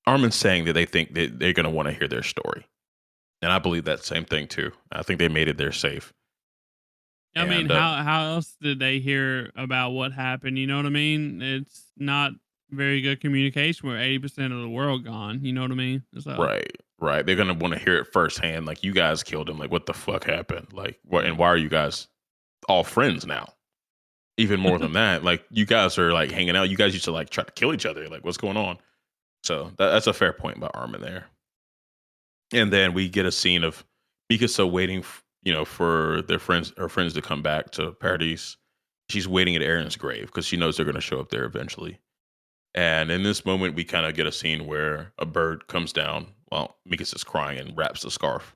Armin's saying that they think that they're going to want to hear their story, and I believe that same thing too. I think they made it there safe, I mean, and how else did they hear about what happened? You know what I mean? It's not very good communication with 80% of the world gone. You know what I mean? So right, right, they're going to want to hear it firsthand. Like you guys killed him. Like what the fuck happened? Like what? And why are you guys all friends now? Even more than that, like you guys are like hanging out. You guys used to like try to kill each other. Like what's going on? So that's a fair point by Armin there. And then we get a scene of Mikasa waiting, for her friends to come back to Paradise. She's waiting at Eren's grave because she knows they're going to show up there eventually. And in this moment, we kind of get a scene where a bird comes down while Mikas is crying and wraps the scarf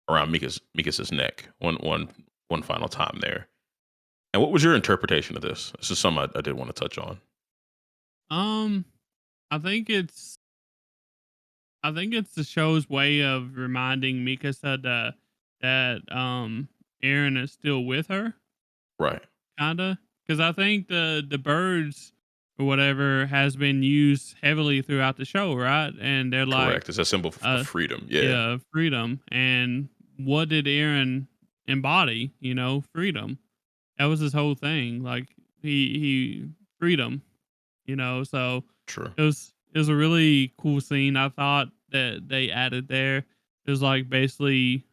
around Mikas's neck one final time there. And what was your interpretation of this? This is something I did want to touch on. Um, I think it's I think it's the show's way of reminding Mikasa that Eren is still with her, Right. kinda. Because I think the birds or whatever has been used heavily throughout the show, right? And they're like, Correct. It's a symbol of uh, freedom. Yeah. yeah, freedom. And what did Eren embody? Freedom. That was his whole thing. Like he freedom. So True. it was a really cool scene. I thought that they added there. It was like basically,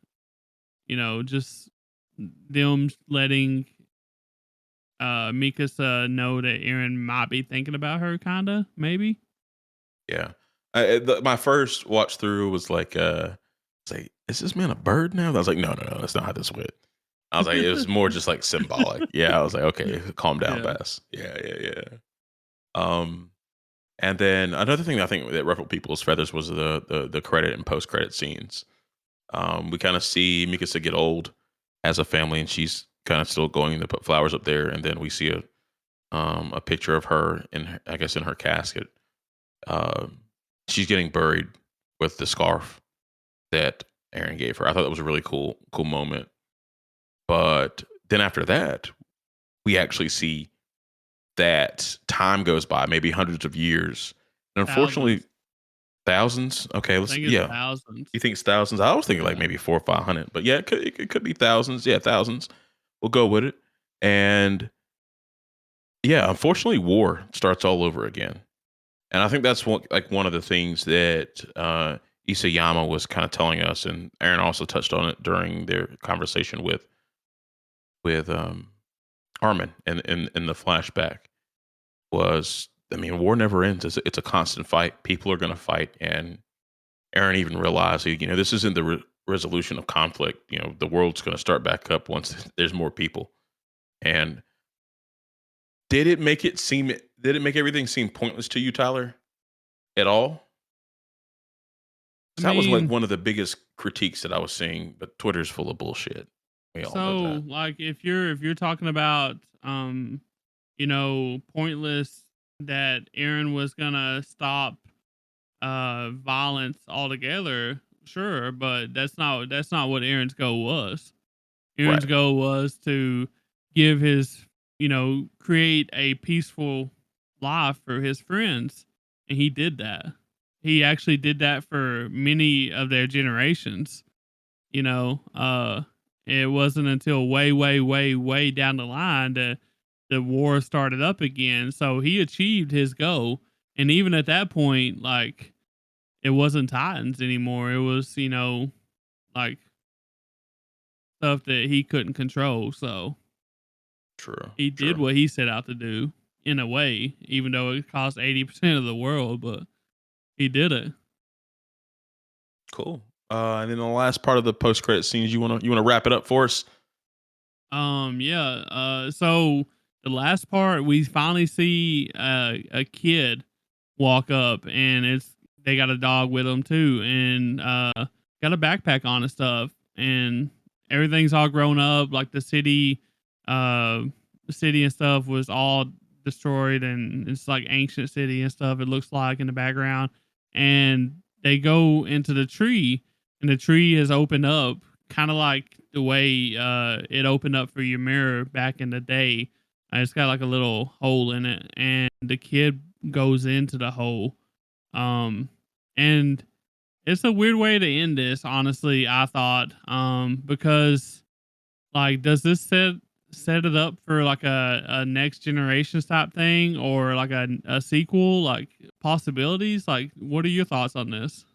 just them letting Mikasa know that Eren might be thinking about her, kinda, maybe. Yeah. My first watch through was like, say, is this man a bird now? I was like, no, no, no, that's not how this went. I was like, it was more just like symbolic. Yeah, I was like, okay, calm down, Yeah. Bass. Yeah, yeah, yeah. Um, and then another thing I think that ruffled people's feathers was the credit and post credit scenes. We kind of see Mikasa get old as a family, and she's kind of still going to put flowers up there, and then we see a picture of her I guess in her casket. Um, she's getting buried with the scarf that Aaron gave her. I thought that was a really cool moment. But then after that, we actually see that time goes by, maybe hundreds of years. And unfortunately, Thousands. thousands. Okay, I let's think it's yeah. thousands. You think it's thousands? I was thinking like Yeah. maybe 400 or 500, but yeah, it could be thousands. Yeah, thousands. We'll go with it. And yeah, unfortunately, war starts all over again. And I think that's one of the things that Isayama was kind of telling us, and Aaron also touched on it during their conversation with Armin in the flashback. Was I mean, war never ends. It's a constant fight. People are going to fight, and Aaron even realized, this isn't the resolution of conflict. The world's going to start back up once there's more people. And did it make it seem? Did it make everything seem pointless to you, Tyler, at all? I 'Cause that was like mean, one of the biggest critiques that I was seeing, but Twitter's full of bullshit. We all know that. so, like, if you're talking about, pointless that Aaron was gonna stop violence altogether, sure, but that's not what Aaron's goal was. Aaron's Right. goal was to give his, create a peaceful life for his friends, and he did that. He actually did that for many of their generations. You know, it wasn't until way, way, way, way down the line that the war started up again. So he achieved his goal, and even at that point, like, it wasn't Titans anymore. It was, like, stuff that he couldn't control. So True. he did True. what he set out to do in a way, even though it cost 80% of the world, but he did it. Cool. And then the last part of the post credit scenes, you wanna wrap it up for us? Yeah. So the last part, we finally see a kid walk up, and they got a dog with them too, and got a backpack on and stuff, and everything's all grown up. Like uh, the city and stuff was all destroyed, and it's like ancient city and stuff. It looks like in the background, and they go into the tree, and the tree has opened up, kind of like the way it opened up for your mirror back in the day. It's got like a little hole in it, and the kid goes into the hole. Um, and it's a weird way to end this, honestly, I thought. Because, like, does this set it up for like a next generations type thing, or like a sequel, like possibilities? Like, what are your thoughts on this?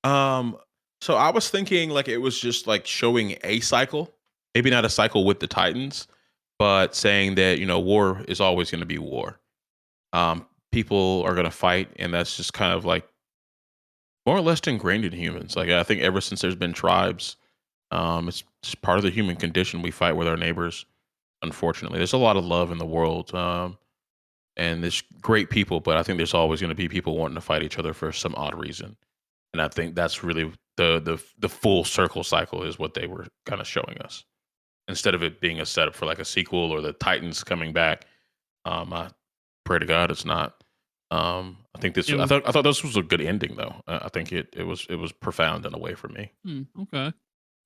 Um, so I was thinking like it was just like showing a cycle, maybe not a cycle with the Titans, but saying that, war is always gonna be war. People are gonna fight, and that's just kind of like more or less ingrained in humans. Like I think ever since there's been tribes, it's just part of the human condition. We fight with our neighbors. Unfortunately, there's a lot of love in the world. and there's great people, but I think there's always going to be people wanting to fight each other for some odd reason. And I think that's really the full circle cycle is what they were kind of showing us. Instead of it being a setup for like a sequel or the Titans coming back, I pray to God it's not. I think this. It was I thought this was a good ending though. I think it was profound in a way for me. okay.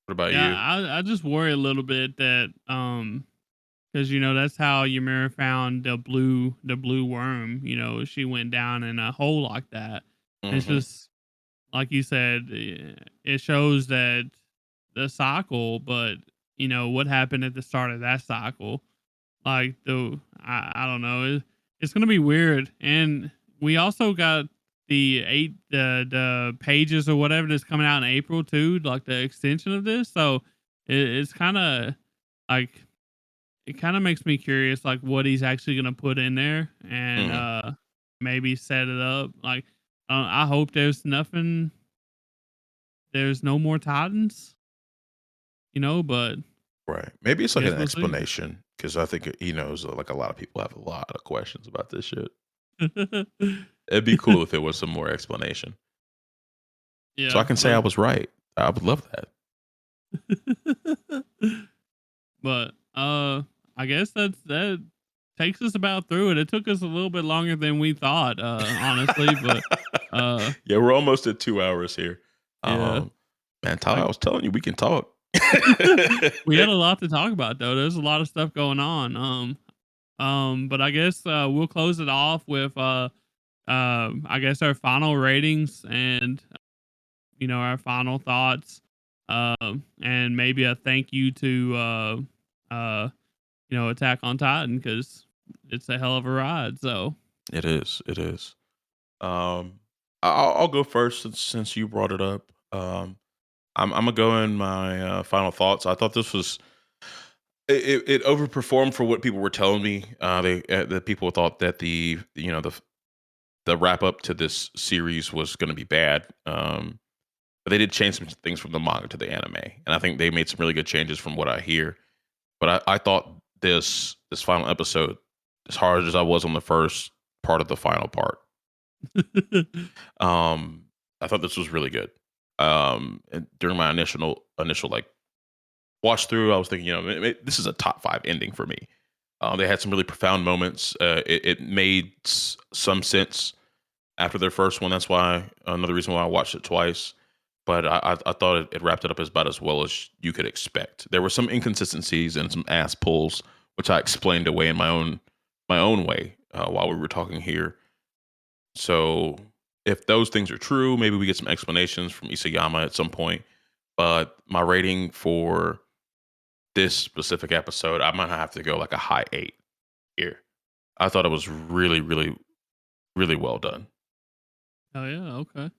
What about Yeah, you? I just worry a little bit that because that's how Ymera found the blue worm. She went down in a hole like that. And it's Hmm. just like you said, it shows that the cycle, but what happened at the start of that cycle. Like I don't know. It's gonna be weird. And we also got the pages or whatever that's coming out in April too, like the extension of this. So it's kind of like it kind of makes me curious, like what he's actually gonna put in there and Hmm. maybe set it up. Like I hope there's nothing. There's no more Titans, but Right. Maybe it's I like guess an we'll see. explanation because I think he knows like a lot of people have a lot of questions about this shit. It'd be cool if there was some more explanation, so I Yeah, can say I but was right. I would love that. but I guess that takes us about through it. It took us a little bit longer than we thought, honestly, but uh Yeah, we're almost at 2 hours here. yeah, Um, man, Tyler, I like was telling you we can talk. we had a lot to talk about though. There's a lot of stuff going on. But I guess we'll close it off with I guess our final ratings and our final thoughts. And maybe a thank you to Attack on Titan because it's a hell of a ride. So It is. It is. I'll go first since you brought it up. I'm gonna go in my final thoughts. I thought this was it overperformed for what people were telling me. The people thought that the wrap up to this series was going to be bad. But they did change some things from the manga to the anime, and I think they made some really good changes from what I hear. But I thought this final episode, as hard as I was on the first part of the final part, um, I thought this was really good. And during my initial like watch through, I was thinking, this is a top 5 ending for me. They had some really profound moments. It made some sense after their first one. That's why another reason why I watched it twice. But I thought it wrapped it up as about as well as you could expect. There were some inconsistencies and some ass pulls, which I explained away in my own way while we were talking here. So if those things are true, maybe we get some explanations from Isayama at some point. But my rating for this specific episode, I might have to go like a high 8 here. I thought it was really, really, really well done. oh yeah, okay.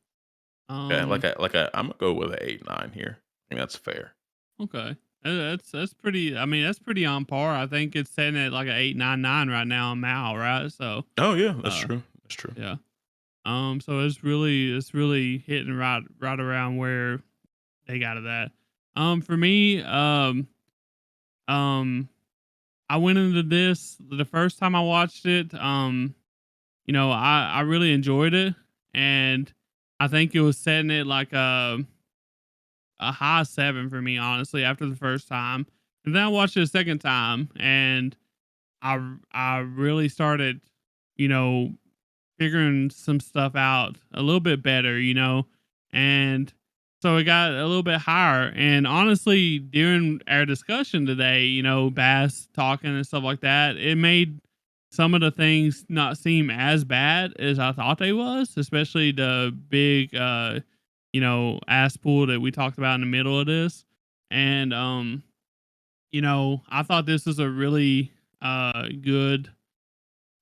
Yeah, Um, I'm gonna go with an 8-9 here. I think that's fair. okay. That's pretty. I mean, that's pretty on par. I think it's sitting at like an 8.99 right now on Mal, right? So, Oh yeah, that's uh, true. That's true. yeah. So it's really hitting right around where they got it at. For me, um, I went into this the first time I watched it. I really enjoyed it, and I think it was setting it like a high 7 for me, honestly, after the first time. And then I watched it a second time, and I really started, you know, figuring some stuff out a little bit better, and so it got a little bit higher. And honestly, during our discussion today, Bass talking and stuff like that, it made some of the things not seem as bad as I thought they was, especially the big, ass pool that we talked about in the middle of this. And, I thought this was a really good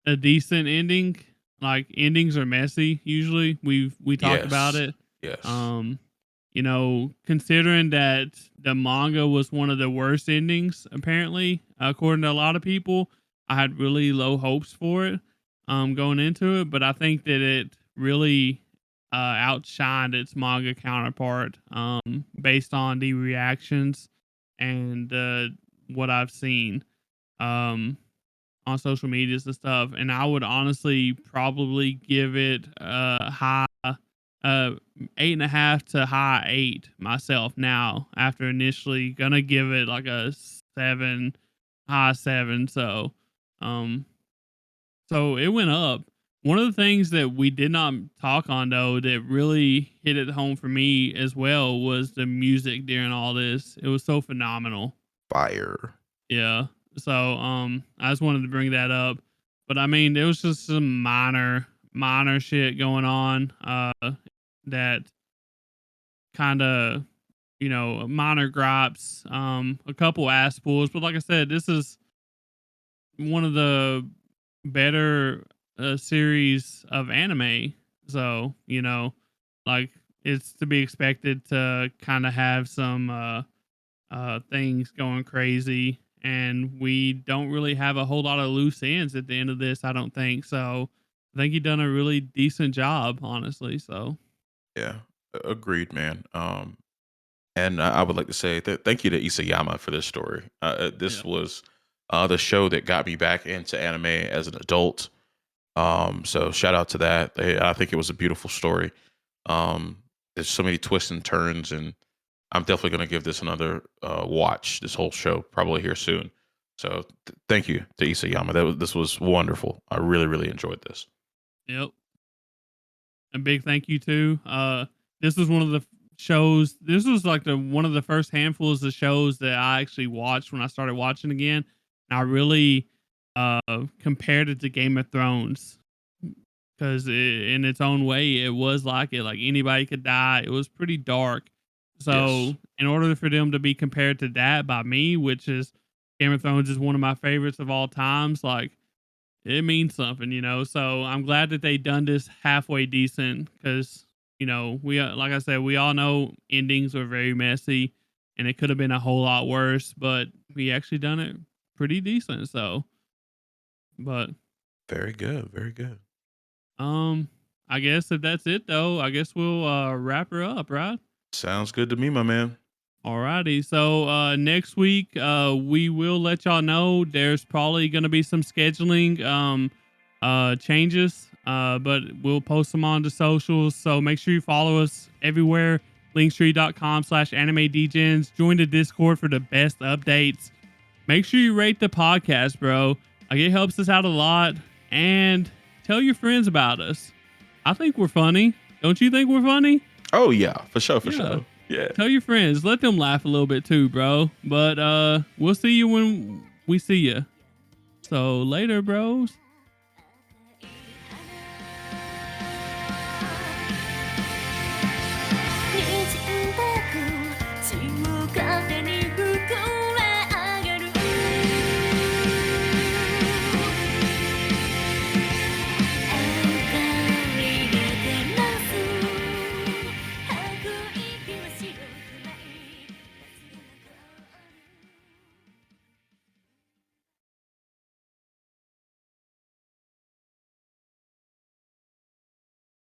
a decent ending. Like endings are messy usually. We talked about Yes. it. Yes. Um, considering that the manga was one of the worst endings, apparently, according to a lot of people, I had really low hopes for it going into it, but I think that it really outshined its manga counterpart based on the reactions and what I've seen. Um on social medias and stuff, and I would honestly probably give it a high 8.5 to high 8 myself now, after initially gonna give it like a 7, high 7. Um so it went up. One of the things that we did not talk on though that really hit it home for me as well was the music during all this. It was so phenomenal. Fire. Yeah. So I just wanted to bring that up. But I mean, there was just some minor shit going on that kind of, minor gripes, a couple ass pulls, but like I said, this is one of the better series of anime. So, like it's to be expected to kind of have some things going crazy, and we don't really have a whole lot of loose ends at the end of this, I don't think. So, I think he done a really decent job, honestly. So, Yeah, agreed, man. And I would like to say that thank you to Isayama for this story. This yeah. was the show that got me back into anime as an adult. So shout out to that. I think it was a beautiful story. There's so many twists and turns, and I'm definitely going to give this another watch. This whole show probably here soon. So thank you to Isayama. This was wonderful. I really really enjoyed this. Yep. A big thank you too. This was one of the shows. This was like the one of the first handfuls of shows that I actually watched when I started watching again. And I really compared it to Game of Thrones because in its own way, it was like it. Like anybody could die. It was pretty dark. Yes, So in order for them to be compared to that by me, which is Game of Thrones is one of my favorites of all times, like it means something, So I'm glad that they done this halfway decent because we like I said, we all know endings are very messy, and it could have been a whole lot worse, but we actually done it pretty decent. So, but very good, very good. um, I guess if that's it though, I guess we'll wrap her up, right? Sounds good to me, my man. Alrighty. So next week we will let y'all know there's probably gonna be some scheduling changes. But we'll post them on the socials. So make sure you follow us everywhere. Linktree.com/anime Degens. Join the Discord for the best updates. Make sure you rate the podcast, bro. Like it helps us out a lot. And tell your friends about us. I think we're funny. Don't you think we're funny? Oh yeah, for sure, for Yeah. sure. Yeah. Tell your friends. Let them laugh a little bit too, bro. But we'll see you when we see you. So later, bros.